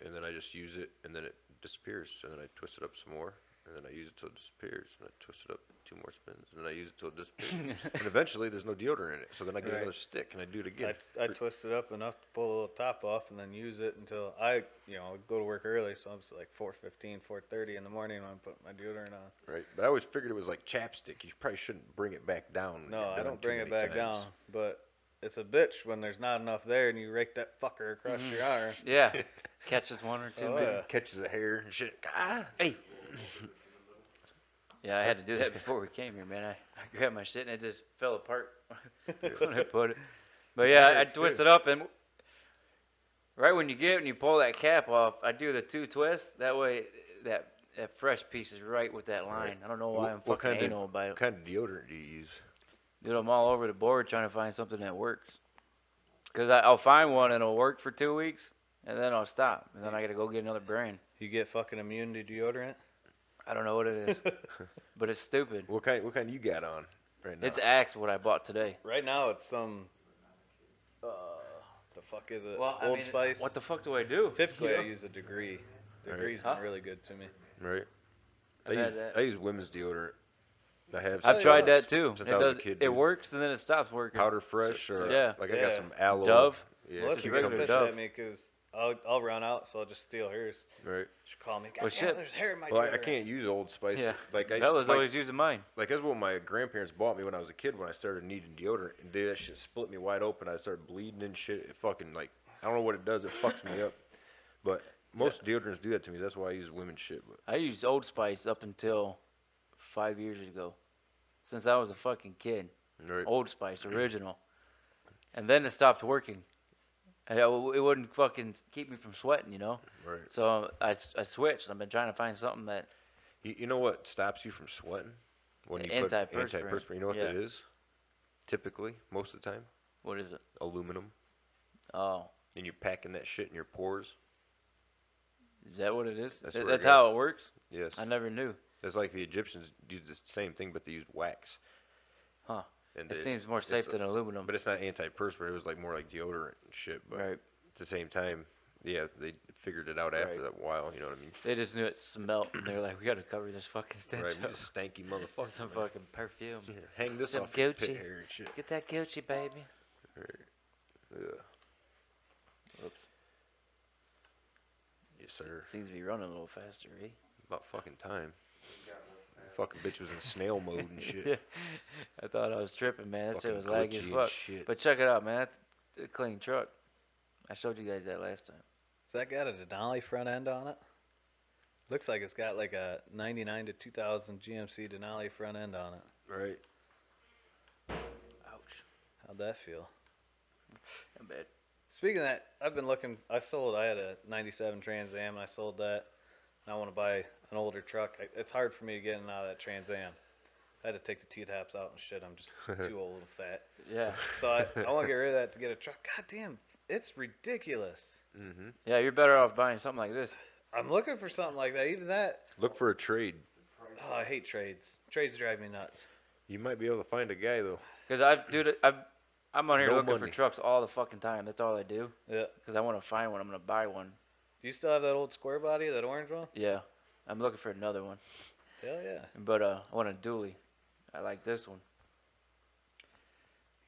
Speaker 2: and then I just use it, and then it disappears. And then I twist it up some more, and then I use it till it disappears. And I twist it up 2 more spins, and then I use it till it disappears. And eventually, there's no deodorant in it. So then I get
Speaker 4: Right.
Speaker 2: another stick and I do it again.
Speaker 4: I twist it up enough to pull the little top off and then use it until I go to work early, so I'm like 4:15, 4:30 in the morning when I put my deodorant on.
Speaker 2: Right. But I always figured it was like chapstick. You probably shouldn't bring it back down. when
Speaker 4: No,
Speaker 2: you're
Speaker 4: I
Speaker 2: done
Speaker 4: don't
Speaker 2: too
Speaker 4: bring it
Speaker 2: many
Speaker 4: back
Speaker 2: times.
Speaker 4: down, but it's a bitch when there's not enough there and you rake that fucker across your arm.
Speaker 3: Yeah, catches one or two.
Speaker 4: Oh,
Speaker 3: maybe.
Speaker 4: yeah.
Speaker 2: Catches a hair and shit. Ah, hey.
Speaker 3: Yeah, I had to do that before we came here, man. I grabbed my shit and it just fell apart when I put it. But yeah, I
Speaker 4: hurts,
Speaker 3: twist
Speaker 4: too.
Speaker 3: it up, and right when you get it and you pull that cap off, I do the 2 twists. That way, that fresh piece is right with that line.
Speaker 2: Right.
Speaker 3: I don't know why I'm
Speaker 2: What
Speaker 3: fucking
Speaker 2: kind of-
Speaker 3: anal about it.
Speaker 2: What kind of deodorant do you use?
Speaker 3: Dude, I'm all over the board trying to find something that works. Because I'll find one and it'll work for 2 weeks, and then I'll stop. And then I got to go get another brand.
Speaker 4: You get fucking immune to deodorant?
Speaker 3: I don't know what it is, but it's stupid.
Speaker 2: What kind you got on right now?
Speaker 3: It's Axe, what I bought today.
Speaker 4: Right now it's some, the fuck is it?
Speaker 3: Well, I
Speaker 4: Old
Speaker 3: mean,
Speaker 4: Spice?
Speaker 3: What the fuck do I do?
Speaker 4: Typically
Speaker 3: You
Speaker 4: I
Speaker 3: know?
Speaker 4: use a Degree.
Speaker 2: Right.
Speaker 4: Degree's
Speaker 3: Huh?
Speaker 4: been really good to me.
Speaker 2: right.
Speaker 3: I've had that.
Speaker 2: I use women's deodorant. I have.
Speaker 3: I've
Speaker 2: since
Speaker 3: tried
Speaker 2: I
Speaker 3: that
Speaker 2: was-
Speaker 3: too.
Speaker 2: Since
Speaker 3: It
Speaker 2: I was a
Speaker 3: does.
Speaker 2: kid,
Speaker 3: It
Speaker 2: dude.
Speaker 3: works and then it stops working.
Speaker 2: Powder fresh or
Speaker 3: Yeah.
Speaker 2: like I got
Speaker 4: Yeah.
Speaker 2: some aloe.
Speaker 3: Dove?
Speaker 2: Yeah.
Speaker 4: Melissa
Speaker 3: you
Speaker 4: gets
Speaker 3: regular
Speaker 4: pissed
Speaker 3: Dove.
Speaker 4: at me because I'll run out, so I'll just steal hers.
Speaker 2: Right.
Speaker 4: She'll call me, God
Speaker 3: Well,
Speaker 4: damn,
Speaker 3: shit.
Speaker 4: there's hair in my
Speaker 2: Well, I
Speaker 4: deodorant."
Speaker 2: can't use Old Spice.
Speaker 3: Yeah.
Speaker 2: Like
Speaker 3: Bella's
Speaker 2: like,
Speaker 3: always using mine.
Speaker 2: like that's what my grandparents bought me when I was a kid. When I started needing deodorant, and dude, that shit split me wide open. I started bleeding and shit. It fucking like I don't know what it does. It fucks me up. But most deodorants do that to me. That's why I use women's shit. But
Speaker 3: I used Old Spice up until 5 years ago. Since I was a fucking kid.
Speaker 2: right.
Speaker 3: Old Spice, original. And then it stopped working. And it wouldn't fucking keep me from sweating, you know?
Speaker 2: Right.
Speaker 3: So I switched. I've been trying to find something that...
Speaker 2: You know what stops you from sweating? When you put
Speaker 3: Antiperspirant.
Speaker 2: antiperspirant. You know what
Speaker 3: Yeah.
Speaker 2: that is? Typically, most of the time,
Speaker 3: What is it?
Speaker 2: aluminum.
Speaker 3: Oh.
Speaker 2: And you're packing that shit in your pores.
Speaker 3: Is that what it is?
Speaker 2: That's
Speaker 3: That's
Speaker 2: what I got.
Speaker 3: how it works?
Speaker 2: Yes.
Speaker 3: I never knew.
Speaker 2: It's like the Egyptians do the same thing, but they used wax.
Speaker 3: Huh.
Speaker 2: And
Speaker 3: It seems more
Speaker 2: it's
Speaker 3: safe than aluminum.
Speaker 2: But it's not antiperspirant. It was like more like deodorant and shit. But
Speaker 3: Right.
Speaker 2: at the same time, yeah, they figured it out after
Speaker 3: Right.
Speaker 2: that while. You know what I mean?
Speaker 3: They just knew it smelled, and they were like, we gotta cover this fucking stench
Speaker 2: Right. You
Speaker 3: up.
Speaker 2: just stanky motherfucker.
Speaker 3: Some
Speaker 2: man.
Speaker 3: fucking perfume.
Speaker 2: Yeah, hang this
Speaker 3: Some
Speaker 2: off your
Speaker 3: Gucci.
Speaker 2: pit hair and shit.
Speaker 3: Get that Gucci, baby.
Speaker 2: Yeah.
Speaker 3: Oops.
Speaker 2: Yes, sir.
Speaker 3: Seems to be running a little faster, eh?
Speaker 2: About fucking time. Fucking bitch was in snail mode and shit.
Speaker 3: Yeah. I thought I was tripping, man. That shit was
Speaker 2: Fucking
Speaker 3: laggy
Speaker 2: glitchy
Speaker 3: as
Speaker 2: and
Speaker 3: fuck.
Speaker 2: shit.
Speaker 3: But check it out, man. That's a clean truck. I showed you guys that last time.
Speaker 4: Has that got a Denali front end on it? Looks like it's got like a 99 to 2000 GMC Denali front end on it.
Speaker 2: Right.
Speaker 3: Ouch.
Speaker 4: How'd that feel?
Speaker 3: Not bad.
Speaker 4: Speaking of that, I've been looking. I had a 97 Trans Am and I sold that. And I want to buy an older truck. It's hard for me to get in and out of that Trans Am. I had to take the T-tops out and shit. I'm just too old and fat.
Speaker 3: Yeah.
Speaker 4: So I want to get rid of that to get a truck. God damn, it's ridiculous.
Speaker 2: Mm-hmm.
Speaker 3: Yeah, you're better off buying something like this.
Speaker 4: I'm looking for something like that. Even that.
Speaker 2: Look for a trade.
Speaker 4: Oh, I hate trades. Trades drive me nuts.
Speaker 2: You might be able to find a guy though.
Speaker 3: Because I'm on here
Speaker 2: No
Speaker 3: looking
Speaker 2: money.
Speaker 3: for trucks all the fucking time. That's all I do.
Speaker 4: Yeah.
Speaker 3: Because I want to find one. I'm going to buy one.
Speaker 4: Do you still have that old square body, that orange one?
Speaker 3: Yeah. I'm looking for another one.
Speaker 4: Hell yeah.
Speaker 3: But I want a dually. I like this one.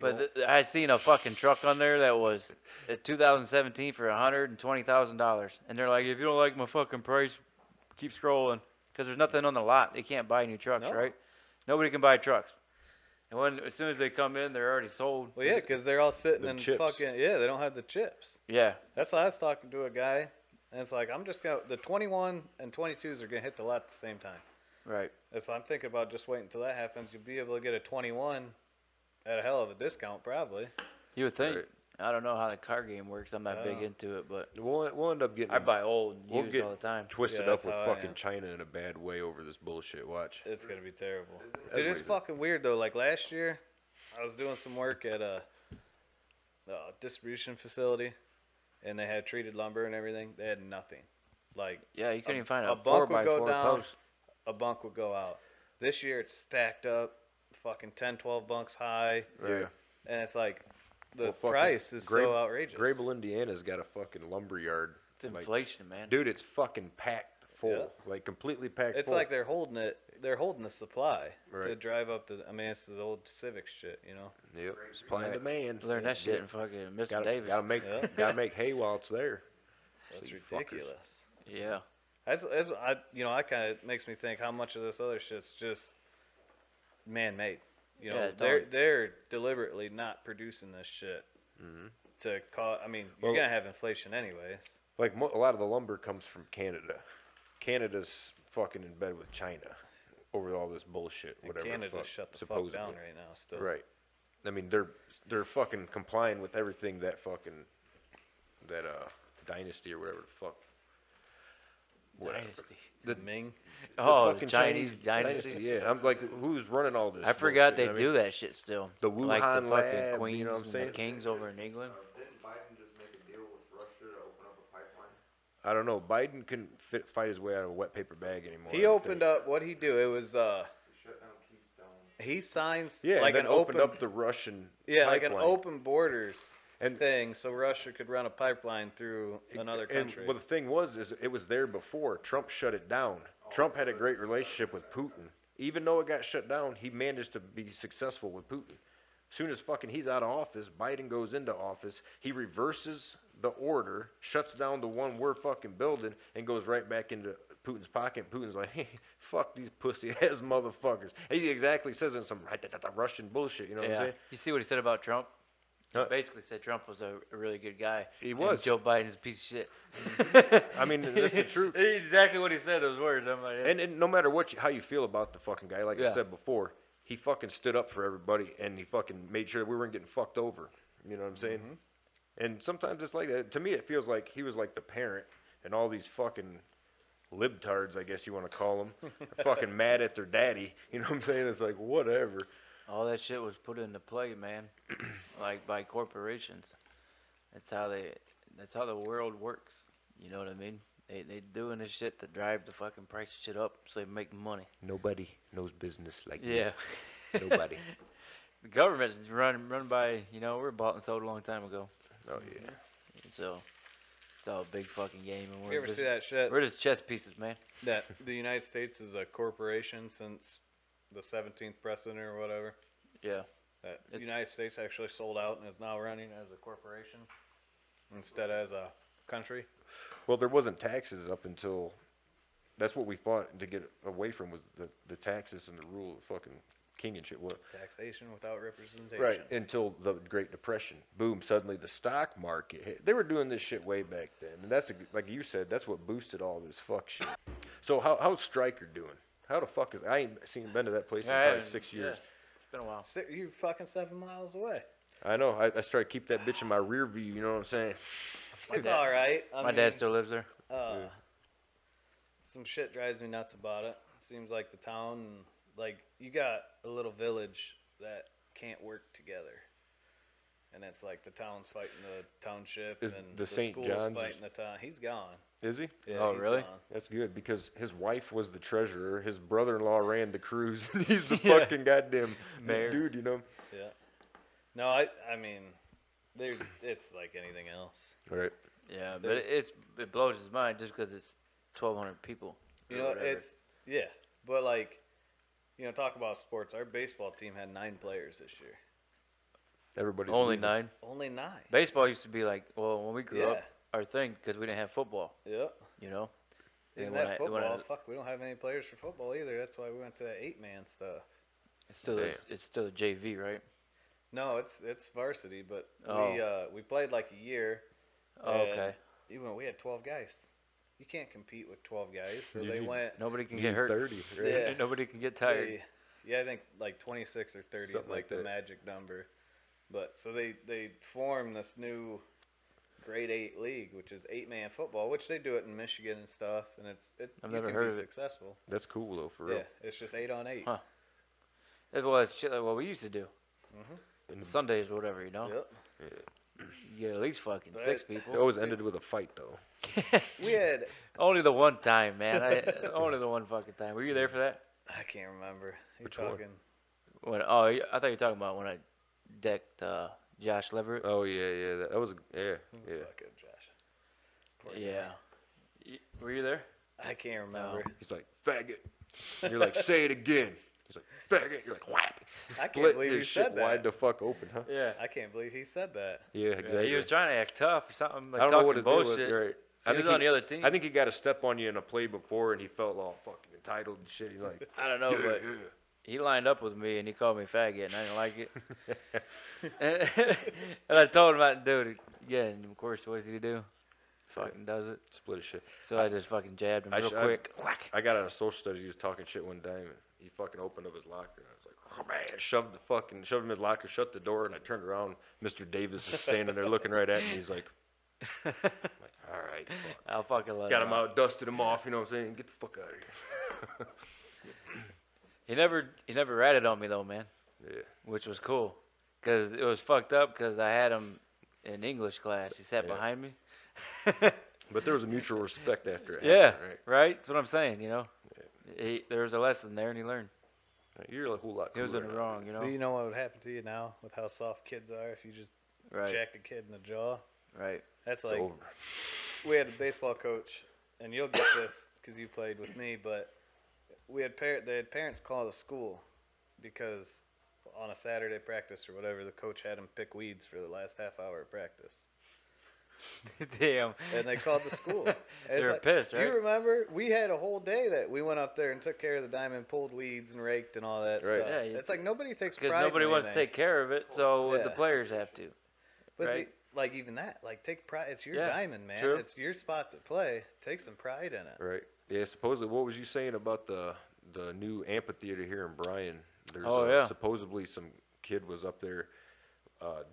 Speaker 3: But I seen a fucking truck on there that was 2017 for $120,000, and they're like, if you don't like my fucking price, keep scrolling, because there's nothing on the lot. They can't buy new trucks,
Speaker 4: No.
Speaker 3: right? Nobody can buy trucks. And as soon as they come in, they're already sold.
Speaker 4: Well, yeah, because they're all sitting
Speaker 2: The
Speaker 4: in
Speaker 2: chips.
Speaker 4: fucking they don't have the chips.
Speaker 3: Yeah.
Speaker 4: That's why I was talking to a guy, and it's like I'm just gonna the 21 and 22s are gonna hit the lot at the same time.
Speaker 3: Right.
Speaker 4: And so I'm thinking about just waiting until that happens. You'll be able to get a 21 at a hell of a discount, probably.
Speaker 3: You would think.
Speaker 2: Right.
Speaker 3: I don't know how the car game works. I'm not big
Speaker 4: Yeah.
Speaker 3: into it, but
Speaker 2: We'll end up getting
Speaker 3: I buy old and
Speaker 2: We'll
Speaker 3: used
Speaker 2: get
Speaker 3: all the time.
Speaker 2: twisted
Speaker 4: Yeah,
Speaker 2: up
Speaker 4: that's
Speaker 2: with
Speaker 4: how I
Speaker 2: fucking
Speaker 4: am.
Speaker 2: China in a bad way over this bullshit. Watch.
Speaker 4: It's gonna be terrible.
Speaker 2: That's
Speaker 4: It is
Speaker 2: crazy.
Speaker 4: fucking weird though. Like last year, I was doing some work at a distribution facility, and they had treated lumber and everything. They had nothing. Like
Speaker 3: Yeah, you couldn't even find
Speaker 4: a
Speaker 3: a
Speaker 4: bunk would
Speaker 3: 4x4
Speaker 4: go down.
Speaker 3: post.
Speaker 4: a bunk would go out. This year it's stacked up, fucking 10, 12 bunks high,
Speaker 2: Yeah.
Speaker 4: and it's like the
Speaker 2: Well, fucking
Speaker 4: price is
Speaker 2: Grable-
Speaker 4: so outrageous.
Speaker 2: Grable, Indiana's got a fucking lumber yard.
Speaker 3: It's
Speaker 2: Like,
Speaker 3: inflation, man.
Speaker 2: dude, it's fucking packed full.
Speaker 4: Yeah.
Speaker 2: Like completely packed
Speaker 4: It's
Speaker 2: full.
Speaker 4: like they're holding it. They're holding the supply to
Speaker 2: Right.
Speaker 4: drive up the. I mean, it's the old Civic shit, you know.
Speaker 2: Yep. Supply and
Speaker 3: Right.
Speaker 2: demand.
Speaker 3: Learn that shit
Speaker 2: Yeah.
Speaker 3: in fucking Mr.
Speaker 2: Gotta,
Speaker 3: Davis.
Speaker 2: gotta make
Speaker 4: Yeah.
Speaker 2: gotta make hay while it's there.
Speaker 4: That's
Speaker 2: You fuckers.
Speaker 4: ridiculous.
Speaker 3: Yeah.
Speaker 4: That's I kind of makes me think how much of this other shit's just man-made. You know,
Speaker 3: Yeah,
Speaker 4: they're deliberately not producing this shit
Speaker 2: hmm
Speaker 4: to cause. I mean, you're
Speaker 2: Well-
Speaker 4: gonna have inflation anyways.
Speaker 2: Like a lot of the lumber comes from Canada. Canada's fucking in bed with China over all this bullshit.
Speaker 4: And
Speaker 2: Whatever.
Speaker 4: Canada
Speaker 2: fuck,
Speaker 4: shut the
Speaker 2: supposedly.
Speaker 4: fuck down right now. Still.
Speaker 2: Right. I mean, they're fucking complying with everything that fucking that dynasty or whatever the fuck. Whatever.
Speaker 3: Dynasty.
Speaker 2: The,
Speaker 4: Ming.
Speaker 2: the
Speaker 3: Oh,
Speaker 2: fucking
Speaker 3: Chinese dynasty.
Speaker 2: Yeah, I'm like, who's running all this?
Speaker 3: I forgot
Speaker 2: bullshit,
Speaker 3: they
Speaker 2: you know what I
Speaker 3: do that shit still.
Speaker 2: The
Speaker 3: like the
Speaker 2: Wuhan
Speaker 3: fucking
Speaker 2: lab,
Speaker 3: queens
Speaker 2: you know what I'm
Speaker 3: and
Speaker 2: saying?
Speaker 3: the kings over in England.
Speaker 5: Didn't Biden just make a deal with Russia to open up a pipeline?
Speaker 2: I don't know. Biden couldn't fight his way out of a wet paper bag anymore.
Speaker 4: He opened up. What'd he do? It was
Speaker 5: To shut down Keystone.
Speaker 4: he signs
Speaker 2: Yeah,
Speaker 4: like
Speaker 2: and then
Speaker 4: an
Speaker 2: opened
Speaker 4: open
Speaker 2: up the Russian
Speaker 4: like an
Speaker 2: pipeline.
Speaker 4: open borders
Speaker 2: And-
Speaker 4: thing, so Russia could run a pipeline through another country.
Speaker 2: And well, the thing was, is it was there before. Trump shut it down. Trump had a great relationship with Putin. Even though it got shut down, he managed to be successful with Putin. Soon as fucking he's out of office, Biden goes into office. He reverses the order, shuts down the one we're fucking building, and goes right back into Putin's pocket. Putin's like, hey, fuck these pussy ass motherfuckers. And he exactly says it in some Russian bullshit. You know what I'm
Speaker 3: Yeah.
Speaker 2: saying?
Speaker 3: You see what he said about Trump? He
Speaker 2: Huh?
Speaker 3: basically said Trump was a really good guy.
Speaker 2: He
Speaker 3: and
Speaker 2: was.
Speaker 3: Joe Biden's a piece of shit.
Speaker 2: I mean, that's the truth.
Speaker 3: Exactly what he said. Those words. I'm like,
Speaker 2: And no matter how you feel about the fucking guy, like I
Speaker 3: Yeah.
Speaker 2: said before, he fucking stood up for everybody, and he fucking made sure we weren't getting fucked over. You know what I'm saying? And sometimes it's like that. To me, it feels like he was like the parent, and all these fucking libtards, I guess you want to call them, are fucking mad at their daddy. You know what I'm saying? It's like, whatever.
Speaker 3: all that shit was put into play, man. Like by corporations. That's how the world works. You know what I mean? They doing this shit to drive the fucking price of shit up so they make money.
Speaker 2: Nobody knows business like me.
Speaker 3: Yeah.
Speaker 2: Nobody.
Speaker 3: The government is run by, we're bought and sold a long time ago.
Speaker 2: Oh, yeah.
Speaker 3: So it's all a big fucking game, and
Speaker 4: you ever see that shit?
Speaker 3: we're just chess pieces, man.
Speaker 4: That the United States is a corporation since the 17th president or whatever.
Speaker 3: Yeah.
Speaker 4: That the United States actually sold out and is now running as a corporation instead as a country.
Speaker 2: Well, there wasn't taxes up until... That's what we fought to get away from, was the taxes and the rule of fucking king and shit. What?
Speaker 4: Taxation without representation.
Speaker 2: Right, until the Great Depression. Boom, suddenly the stock market hit. They were doing this shit way back then. And that's, like you said, that's what boosted all this fuck shit. So how's Stryker doing? How the fuck is... I ain't been to that place in probably 6 years.
Speaker 3: It's been a while.
Speaker 4: You fucking 7 miles away.
Speaker 2: I know. I try to keep that bitch in my rear view, you know what I'm saying?
Speaker 4: It's all right.
Speaker 3: My dad still lives there.
Speaker 2: Yeah.
Speaker 4: Some shit drives me nuts about it. Seems like the town, like you got a little village that can't work together, and it's like the town's fighting the township,
Speaker 2: Is
Speaker 4: and
Speaker 2: the St.
Speaker 4: school's
Speaker 2: John's
Speaker 4: fighting the town. He's gone.
Speaker 2: Is he?
Speaker 4: Yeah,
Speaker 3: Oh,
Speaker 4: he's
Speaker 3: really?
Speaker 4: gone.
Speaker 2: That's good, because his wife was the treasurer, his brother-in-law ran the cruise, and he's the
Speaker 3: Yeah.
Speaker 2: fucking goddamn
Speaker 3: Mayor.
Speaker 2: dude, you know?
Speaker 4: Yeah. No, I mean, it's like anything else.
Speaker 2: Right.
Speaker 3: Yeah, but it blows his mind just because it's 1,200 people.
Speaker 4: You
Speaker 3: or
Speaker 4: know,
Speaker 3: whatever.
Speaker 4: but like, talk about sports. Our baseball team had 9 players this year.
Speaker 2: Everybody's
Speaker 3: Only
Speaker 2: leaving.
Speaker 3: 9.
Speaker 4: Only 9.
Speaker 3: Baseball used to be like, well, when we grew
Speaker 4: Yeah.
Speaker 3: up, our thing, because we didn't have football,
Speaker 4: Yep.
Speaker 3: you know?
Speaker 4: Even
Speaker 3: And when
Speaker 4: that
Speaker 3: I- when
Speaker 4: football,
Speaker 3: I-
Speaker 4: fuck, we don't have any players for football either. That's why we went to that 8-man stuff.
Speaker 2: Damn.
Speaker 3: It's still a JV, right?
Speaker 4: No, it's varsity, but we played like a year.
Speaker 3: Oh,
Speaker 4: and
Speaker 3: okay.
Speaker 4: Even we had 12 guys. You can't compete with 12 guys, so
Speaker 2: You
Speaker 4: they
Speaker 2: need-
Speaker 4: went.
Speaker 3: Nobody can
Speaker 2: You
Speaker 3: get
Speaker 2: need
Speaker 3: hurt.
Speaker 2: 30, right?
Speaker 4: Yeah.
Speaker 3: Nobody can get tired.
Speaker 4: Yeah, I think like 26 or 30
Speaker 2: Something
Speaker 4: is
Speaker 2: like
Speaker 4: like the
Speaker 2: that.
Speaker 4: magic number. But so they formed this new grade 8 league, which is 8-man football, which they do it in Michigan and stuff, and it's
Speaker 3: I've
Speaker 4: you
Speaker 3: never
Speaker 4: can
Speaker 3: heard
Speaker 4: be
Speaker 3: of it.
Speaker 4: successful.
Speaker 2: That's cool though, for real.
Speaker 4: Yeah, it's just 8 on 8.
Speaker 3: Huh. It's shit like what we used to do.
Speaker 2: And
Speaker 3: Sundays or whatever, you know?
Speaker 4: Yep.
Speaker 3: You get at least fucking
Speaker 4: Right.
Speaker 3: 6
Speaker 2: it
Speaker 3: people.
Speaker 2: always ended with a fight though.
Speaker 4: We had
Speaker 3: Only the one time, man. Only the one fucking time. Were you there for that?
Speaker 4: I can't remember. You
Speaker 2: Which one?
Speaker 4: talking?
Speaker 3: I thought you were talking about when I decked Josh Leverett.
Speaker 2: Oh yeah, that was yeah.
Speaker 4: Fucking Josh. Poor guy.
Speaker 3: Yeah. Were you there?
Speaker 4: I can't remember.
Speaker 2: He's like faggot. And you're like, say it again. He's like faggot. You're like whap. He
Speaker 4: I can't
Speaker 2: split
Speaker 4: believe
Speaker 2: his
Speaker 4: he
Speaker 2: shit
Speaker 4: said that.
Speaker 2: wide the fuck open, huh?
Speaker 3: Yeah.
Speaker 4: I can't believe he said that.
Speaker 2: Yeah, exactly.
Speaker 3: He was trying to act tough or something. Like
Speaker 2: I don't know
Speaker 3: talking
Speaker 2: what his deal was.
Speaker 3: bullshit.
Speaker 2: You're right.
Speaker 3: He was on the other team.
Speaker 2: I think he got a step on you in a play before, and he felt all fucking entitled and shit. He's like,
Speaker 3: I don't know,
Speaker 2: yeah,
Speaker 3: but he lined up with me and he called me faggot, and I didn't like it. And I told him not to do it again. And of course, what did he do? Fucking does it.
Speaker 2: split his shit.
Speaker 3: So I just fucking jabbed him real
Speaker 2: I-
Speaker 3: quick. Whack.
Speaker 2: I got out of social studies. He was talking shit one time, and he fucking opened up his locker. And I was like, oh man, shoved him in his locker, shut the door, and I turned around. Mr. Davis is standing there looking right at me. He's like, all right, fuck.
Speaker 3: I'll fucking let
Speaker 2: Got
Speaker 3: him
Speaker 2: him out, dusted him off. You know what I'm saying? Get the fuck out of here.
Speaker 3: He never ratted on me though, man,
Speaker 2: Yeah.
Speaker 3: which was cool. Cause it was fucked up. Cause I had him in English class. He sat
Speaker 2: Yeah.
Speaker 3: behind me.
Speaker 2: But there was a mutual respect after it.
Speaker 3: Yeah,
Speaker 2: happened,
Speaker 3: right. That's what I'm saying. You know, there was a lesson there, and he learned.
Speaker 2: right? You're a whole lot.
Speaker 3: He was
Speaker 2: cooler
Speaker 3: in the
Speaker 2: now.
Speaker 3: wrong. You know.
Speaker 4: So you know what would happen to you now with how soft kids are if you just
Speaker 3: Right.
Speaker 4: jacked a kid in the jaw?
Speaker 3: Right.
Speaker 4: That's
Speaker 2: It's
Speaker 4: like
Speaker 2: over.
Speaker 4: we had a baseball coach, and you'll get this because you played with me, but they had parents call the school because on a Saturday practice or whatever, the coach had them pick weeds for the last half hour of practice.
Speaker 3: Damn.
Speaker 4: And they called the school. And
Speaker 3: They
Speaker 4: it's
Speaker 3: were
Speaker 4: like,
Speaker 3: pissed,
Speaker 4: do
Speaker 3: right?
Speaker 4: you remember? We had a whole day that we went up there and took care of the diamond, pulled weeds and raked and all that
Speaker 2: Right.
Speaker 4: stuff.
Speaker 3: Yeah,
Speaker 4: It's like nobody takes
Speaker 3: Because
Speaker 4: pride
Speaker 3: nobody
Speaker 4: in
Speaker 3: wants to
Speaker 4: anything.
Speaker 3: take care of it, so the
Speaker 4: Yeah.
Speaker 3: players have to.
Speaker 4: But
Speaker 3: right.
Speaker 4: like even that, like take pride. It's your
Speaker 3: Yeah,
Speaker 4: diamond, man.
Speaker 3: true.
Speaker 4: It's your spot to play. Take some pride in it.
Speaker 2: Right. Yeah. Supposedly, what was you saying about the new amphitheater here in Bryan? There's
Speaker 3: Oh, yeah.
Speaker 2: supposedly some kid was up there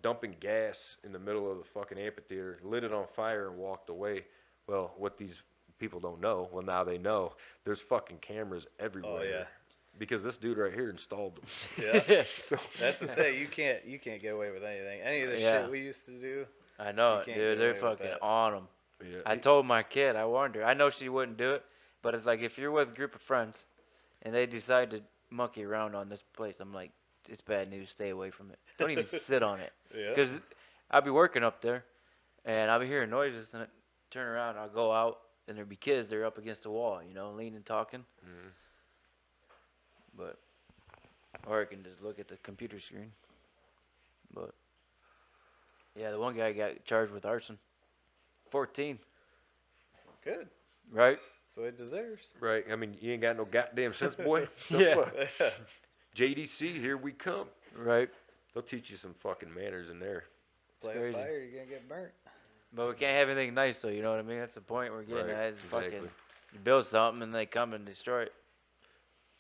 Speaker 2: dumping gas in the middle of the fucking amphitheater, lit it on fire, and walked away. Well, what these people don't know, well now they know. There's fucking cameras everywhere.
Speaker 4: Oh yeah.
Speaker 2: Because this dude right here installed them.
Speaker 4: Yeah.
Speaker 2: So
Speaker 4: That's the thing. You can't get away with anything. Any of the
Speaker 3: Yeah.
Speaker 4: shit we used to do.
Speaker 3: I know
Speaker 4: You
Speaker 3: it,
Speaker 4: can't
Speaker 3: dude.
Speaker 4: get
Speaker 3: They're
Speaker 4: away with
Speaker 3: fucking
Speaker 4: that.
Speaker 3: on them.
Speaker 2: yeah.
Speaker 3: I told my kid, I warned her. I know she wouldn't do it, but it's like if you're with a group of friends and they decide to monkey around on this place, I'm like, it's bad news. Stay away from it. Don't even sit on it.
Speaker 4: Yeah.
Speaker 3: Because I'll be working up there and I'll be hearing noises and I turn around and I'll go out and there'll be kids. They're up against the wall, you know, leaning, talking.
Speaker 2: Mhm.
Speaker 3: But, or I can just look at the computer screen. But, yeah, the one guy got charged with arson. 14,
Speaker 4: Good.
Speaker 3: right?
Speaker 4: That's what it deserves.
Speaker 2: Right. I mean, you ain't got no goddamn sense, boy.
Speaker 3: Yeah.
Speaker 2: JDC, here we come.
Speaker 3: Right.
Speaker 2: They'll teach you some fucking manners in there.
Speaker 4: Play
Speaker 3: crazy.
Speaker 4: a fire, you're gonna get burnt.
Speaker 3: But we can't have anything nice, though, you know what I mean? That's the point we're getting
Speaker 2: Right,
Speaker 3: at. Is fucking,
Speaker 2: exactly.
Speaker 3: you build something and they come and destroy it.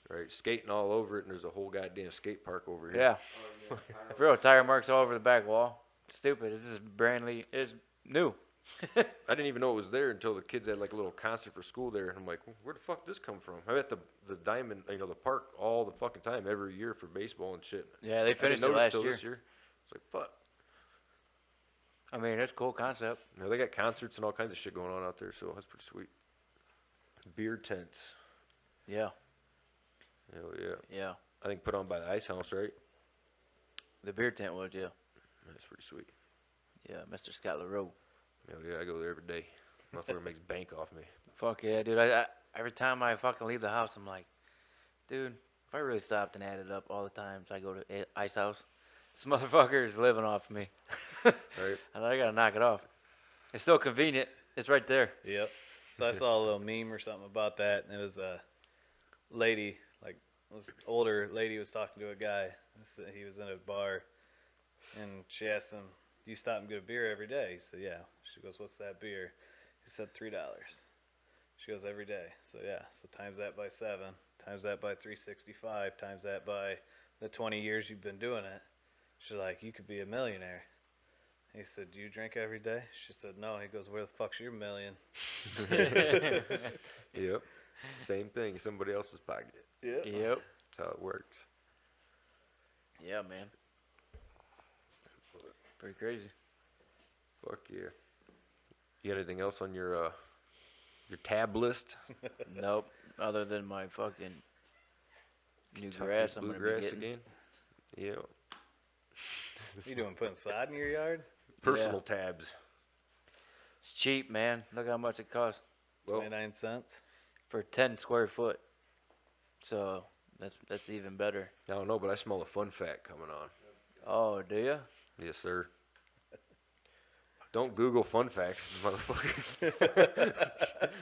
Speaker 2: Right, skating all over it, and there's a whole goddamn skate park over here.
Speaker 3: Yeah. For real, tire marks all over the back wall. Stupid. This is it's new.
Speaker 2: I didn't even know it was there until the kids had like a little concert for school there, and I'm like, where the fuck did this come from? I'm at the Diamond, the park all the fucking time every year for baseball and shit.
Speaker 3: Yeah, they
Speaker 2: I didn't
Speaker 3: finished it
Speaker 2: notice
Speaker 3: last
Speaker 2: till
Speaker 3: year.
Speaker 2: this year. It's like fuck.
Speaker 3: I mean, that's a cool concept.
Speaker 2: They got concerts and all kinds of shit going on out there, so that's pretty sweet. Beer tents.
Speaker 3: Yeah.
Speaker 2: Hell yeah.
Speaker 3: Yeah.
Speaker 2: I think put on by the Ice House, right?
Speaker 3: The beer tent was, yeah.
Speaker 2: That's pretty sweet.
Speaker 3: Yeah, Mr. Scott LaRoe.
Speaker 2: Hell yeah, I go there every day. Motherfucker makes bank off me.
Speaker 3: Fuck yeah, dude. I every time I fucking leave the house, I'm like, dude, if I really stopped and added up all the times I go to Ice House, This motherfucker is living off me.
Speaker 2: Right.
Speaker 3: And I gotta knock it off. It's so convenient. It's right there.
Speaker 4: Yep. So I saw a little meme or something about that, and it was a lady, like, this older lady was talking to a guy. He was in a bar, and she asked him, "Do you stop and get a beer every day?" He said, "Yeah." She goes, "What's that beer?" He said, $3. She goes, "Every day." So yeah, so times that by 7, times that by 365, times that by the 20 years you've been doing it. She's like, "You could be a millionaire." He said, "Do you drink every day?" She said, "No." He goes, "Where the fuck's your million?"
Speaker 2: Yep. Same thing. Somebody else's pocket.
Speaker 4: Yep.
Speaker 3: Yep.
Speaker 2: That's how it works.
Speaker 3: Yeah, man. Pretty crazy.
Speaker 2: Fuck yeah. You got anything else on your tab list?
Speaker 3: Nope. Other than my fucking new
Speaker 2: Kentucky
Speaker 3: grass I'm gonna be
Speaker 2: bluegrass
Speaker 3: getting.
Speaker 2: again? Yeah.
Speaker 4: You doing putting sod in your yard?
Speaker 2: Personal tabs.
Speaker 3: It's cheap, man. Look how much it costs
Speaker 4: 29 cents.
Speaker 3: for 10 square foot. So that's even better.
Speaker 2: I don't know, but I smell a fun fact coming on.
Speaker 3: Oh, do you?
Speaker 2: Yes, sir. Don't Google fun facts, motherfucker.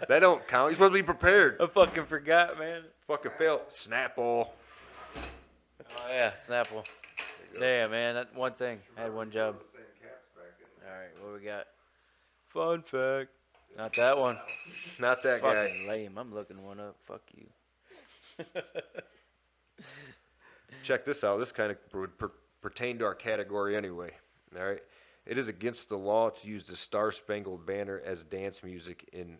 Speaker 2: That don't count. You're supposed to be prepared.
Speaker 3: I fucking forgot, man.
Speaker 2: Fucking fail. Snapple.
Speaker 3: Oh yeah, Snapple. Damn, man, that one thing. I had one job. All right, what we got? Fun fact. Not that one.
Speaker 2: Not that guy.
Speaker 3: Fucking lame. I'm looking one up. Fuck you.
Speaker 2: Check this out. This kind of would pertain to our category anyway. All right. It is against the law to use the Star Spangled Banner as dance music in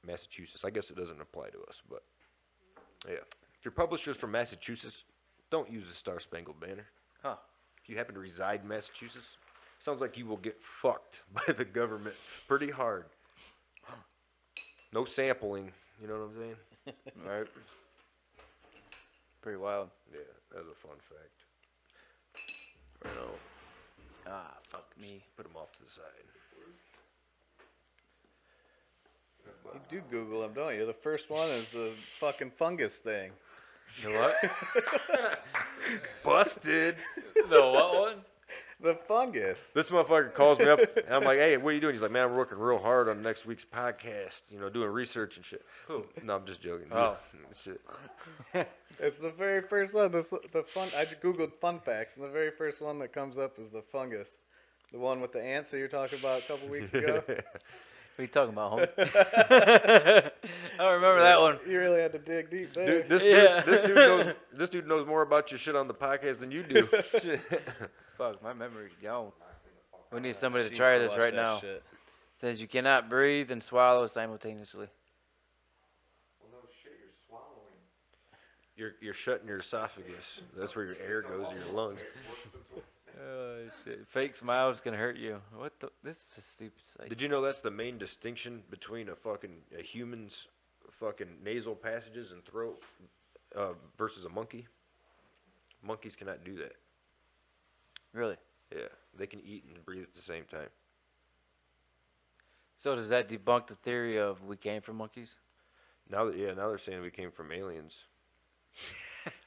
Speaker 2: Massachusetts. I guess it doesn't apply to us, but yeah. If your publisher's from Massachusetts, don't use the Star Spangled Banner.
Speaker 3: Huh.
Speaker 2: If you happen to reside in Massachusetts, sounds like you will get fucked by the government pretty hard. No sampling, you know what I'm saying?
Speaker 3: Right. Pretty wild.
Speaker 2: Yeah, that's a fun fact. Right on.
Speaker 3: Ah, fuck me.
Speaker 2: Put them off to the side.
Speaker 4: You do Google them, don't you? The first one is the fucking fungus thing.
Speaker 3: The what?
Speaker 2: Busted.
Speaker 3: The what one?
Speaker 4: The fungus.
Speaker 2: This motherfucker calls me up, and I'm like, "Hey, what are you doing?" He's like, "Man, I'm working real hard on next week's podcast, doing research and shit."
Speaker 3: Who?
Speaker 2: No, I'm just joking.
Speaker 3: Oh.
Speaker 2: Shit.
Speaker 4: It's the very first one. I just Googled fun facts, and the very first one that comes up is the fungus. The one with the ants that you were talking about a couple weeks ago.
Speaker 3: What are you talking about, homie? I don't remember that one.
Speaker 4: You really had to dig deep there.
Speaker 2: Dude,
Speaker 3: Yeah.
Speaker 2: this dude knows more about your shit on the podcast than you do. Shit.
Speaker 3: Fuck, my memory's gone. We need somebody to
Speaker 4: She
Speaker 3: try
Speaker 4: used
Speaker 3: this
Speaker 4: watch
Speaker 3: right
Speaker 4: that
Speaker 3: now.
Speaker 4: shit.
Speaker 3: Says you cannot breathe and swallow simultaneously.
Speaker 5: Well, no shit, you're swallowing.
Speaker 2: You're shutting your esophagus. That's where your air goes to your lungs.
Speaker 3: Oh shit! Fake smile's gonna hurt you. What the? This is a stupid site.
Speaker 2: Did you know that's the main distinction between a human's fucking nasal passages and throat versus a monkey? Monkeys cannot do that.
Speaker 3: Really?
Speaker 2: Yeah, they can eat and breathe at the same time.
Speaker 3: So does that debunk the theory of we came from monkeys?
Speaker 2: Now they're saying we came from aliens.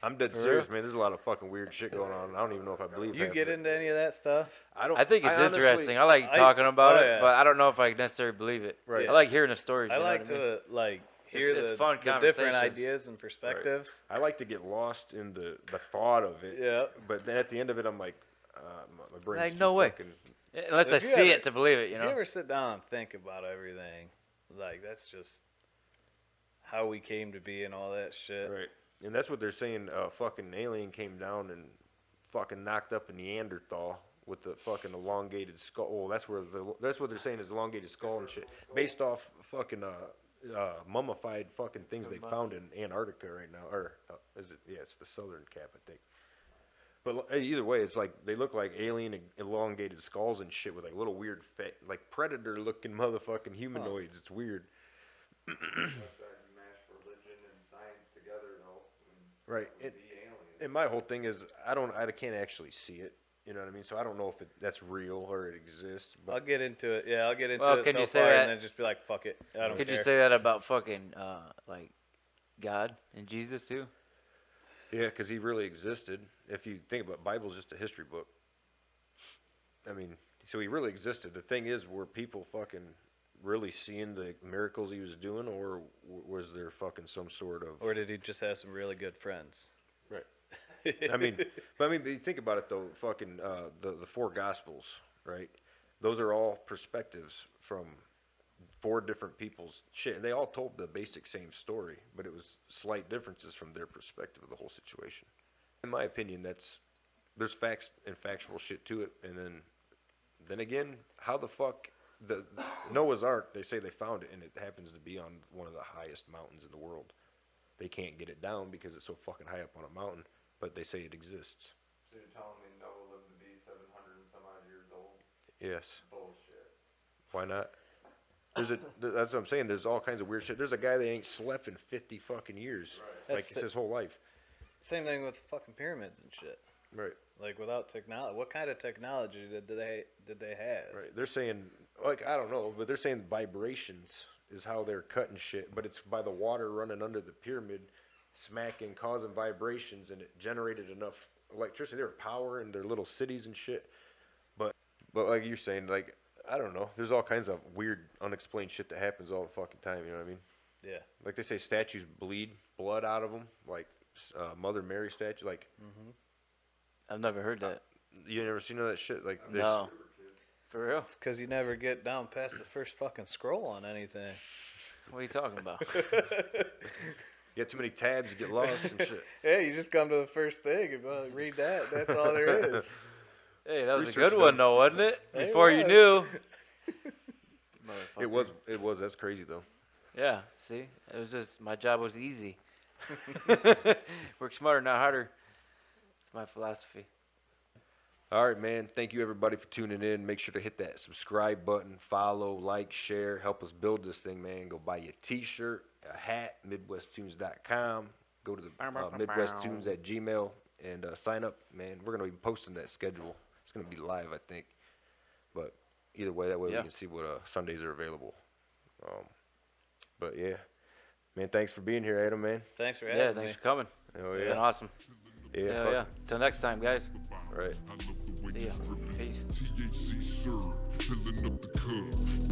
Speaker 2: I'm dead
Speaker 3: For
Speaker 2: serious,
Speaker 3: real?
Speaker 2: man. There's a lot of fucking weird shit going on. I don't even know if I believe
Speaker 4: You
Speaker 2: half
Speaker 4: get
Speaker 2: of it.
Speaker 4: into any of that stuff?
Speaker 2: I don't.
Speaker 3: I think it's
Speaker 2: honestly-
Speaker 3: interesting. I like talking about
Speaker 4: oh,
Speaker 3: it,
Speaker 4: yeah.
Speaker 3: but I don't know if I necessarily believe it.
Speaker 2: Right.
Speaker 3: I like hearing the stories.
Speaker 4: I
Speaker 3: you know
Speaker 4: like
Speaker 3: what I mean?
Speaker 4: to hear
Speaker 3: it's
Speaker 4: the
Speaker 3: fun
Speaker 4: different
Speaker 3: conversations.
Speaker 4: ideas and perspectives.
Speaker 2: I like to get lost in the thought of it.
Speaker 4: Yeah.
Speaker 2: But then at the end of it, I'm like, my brain's
Speaker 3: Like,
Speaker 2: too
Speaker 3: no way.
Speaker 2: fucking-
Speaker 3: Unless I
Speaker 4: If you
Speaker 3: see
Speaker 4: ever-
Speaker 3: it to believe it, you
Speaker 4: If
Speaker 3: know.
Speaker 4: you ever sit down and think about everything, like that's just how we came to be and all that shit.
Speaker 2: Right. And that's what they're saying. Fucking alien came down and fucking knocked up a Neanderthal with the fucking elongated skull. Oh, that's what they're saying is elongated skull and shit, based off fucking mummified fucking things they found in Antarctica right now, or is it? Yeah, it's the southern cap, I think. But either way, it's like they look like alien elongated skulls and shit with like little weird, like predator looking motherfucking humanoids. It's weird.
Speaker 5: That's that you mash religion and science together, though.
Speaker 2: Right.
Speaker 5: That would be aliens.
Speaker 2: And my whole thing is I can't actually see it. You know what I mean? So I don't know if that's real or it exists. But
Speaker 4: I'll get into it. Yeah, I'll get into
Speaker 3: Well,
Speaker 4: it
Speaker 3: can
Speaker 4: so
Speaker 3: you say
Speaker 4: far
Speaker 3: that-
Speaker 4: and then just be like, fuck it. I don't
Speaker 3: Could
Speaker 4: care.
Speaker 3: you say that about fucking like God and Jesus too?
Speaker 2: yeah, because he really existed. If you think about it, Bible's just a history book. I mean, so he really existed. The thing is, were people fucking really seeing the miracles he was doing, or was there fucking some sort of...
Speaker 4: Or did he just have some really good friends?
Speaker 2: Right. But you think about it though, fucking the four gospels, right? Those are all perspectives from 4 different people's shit, and they all told the basic same story, but it was slight differences from their perspective of the whole situation. In my opinion, there's facts and factual shit to it, and then again, how the fuck the Noah's Ark? They say they found it, and it happens to be on one of the highest mountains in the world. They can't get it down because it's so fucking high up on a mountain, but they say it exists.
Speaker 5: So you're telling me Noah lived to be 700 and some odd years old?
Speaker 2: Yes.
Speaker 5: Bullshit.
Speaker 2: Why not? That's what I'm saying. There's all kinds of weird shit. There's a guy that ain't slept in 50 fucking years.
Speaker 5: Right.
Speaker 2: Like, it's his whole life.
Speaker 4: Same thing with fucking pyramids and shit.
Speaker 2: Right.
Speaker 4: Like, without technology, what kind of technology did they have?
Speaker 2: Right. They're saying, like, I don't know, but they're saying vibrations is how they're cutting shit, but it's by the water running under the pyramid, smacking, causing vibrations, and it generated enough electricity. There were power in their little cities and shit. But like you're saying, like, I don't know. There's all kinds of weird, unexplained shit that happens all the fucking time. You know what I mean?
Speaker 4: Yeah.
Speaker 2: Like they say, statues bleed blood out of them, like Mother Mary statue. Like,
Speaker 3: I've never heard that.
Speaker 2: you never seen all that shit? Like,
Speaker 3: No. For real?
Speaker 4: It's because you never get down past the first fucking scroll on anything.
Speaker 3: What are you talking about?
Speaker 2: you get too many tabs, you get lost and shit.
Speaker 4: Yeah, you just come to the first thing and read that. That's all there is.
Speaker 3: Hey, that was
Speaker 2: Research
Speaker 3: a good one,
Speaker 2: done.
Speaker 3: though, wasn't it?
Speaker 4: It
Speaker 3: Before you
Speaker 4: was.
Speaker 3: knew.
Speaker 2: It was. That's crazy though.
Speaker 3: Yeah, see? It was just, my job was easy. Work smarter, not harder. It's my philosophy.
Speaker 2: All right, man. Thank you, everybody, for tuning in. Make sure to hit that subscribe button, follow, like, share. Help us build this thing, man. Go buy you a T-shirt, a hat, Midwesttunez.com. Go to the MidwestTunes@gmail and sign up, man. We're going to be posting that schedule. It's going to be live, I think. But either way, that way we can see what Sundays are available. But, yeah. Man, thanks for being here, Adam, man.
Speaker 4: Thanks for having me.
Speaker 3: Yeah, thanks for coming.
Speaker 2: Oh,
Speaker 3: It's
Speaker 2: yeah.
Speaker 3: been awesome.
Speaker 2: Yeah,
Speaker 3: Yeah. Till next time, guys.
Speaker 2: All right.
Speaker 1: I love the way
Speaker 3: See ya.
Speaker 1: it's dripping.
Speaker 3: Peace.
Speaker 1: THC syrup, filling up the cup.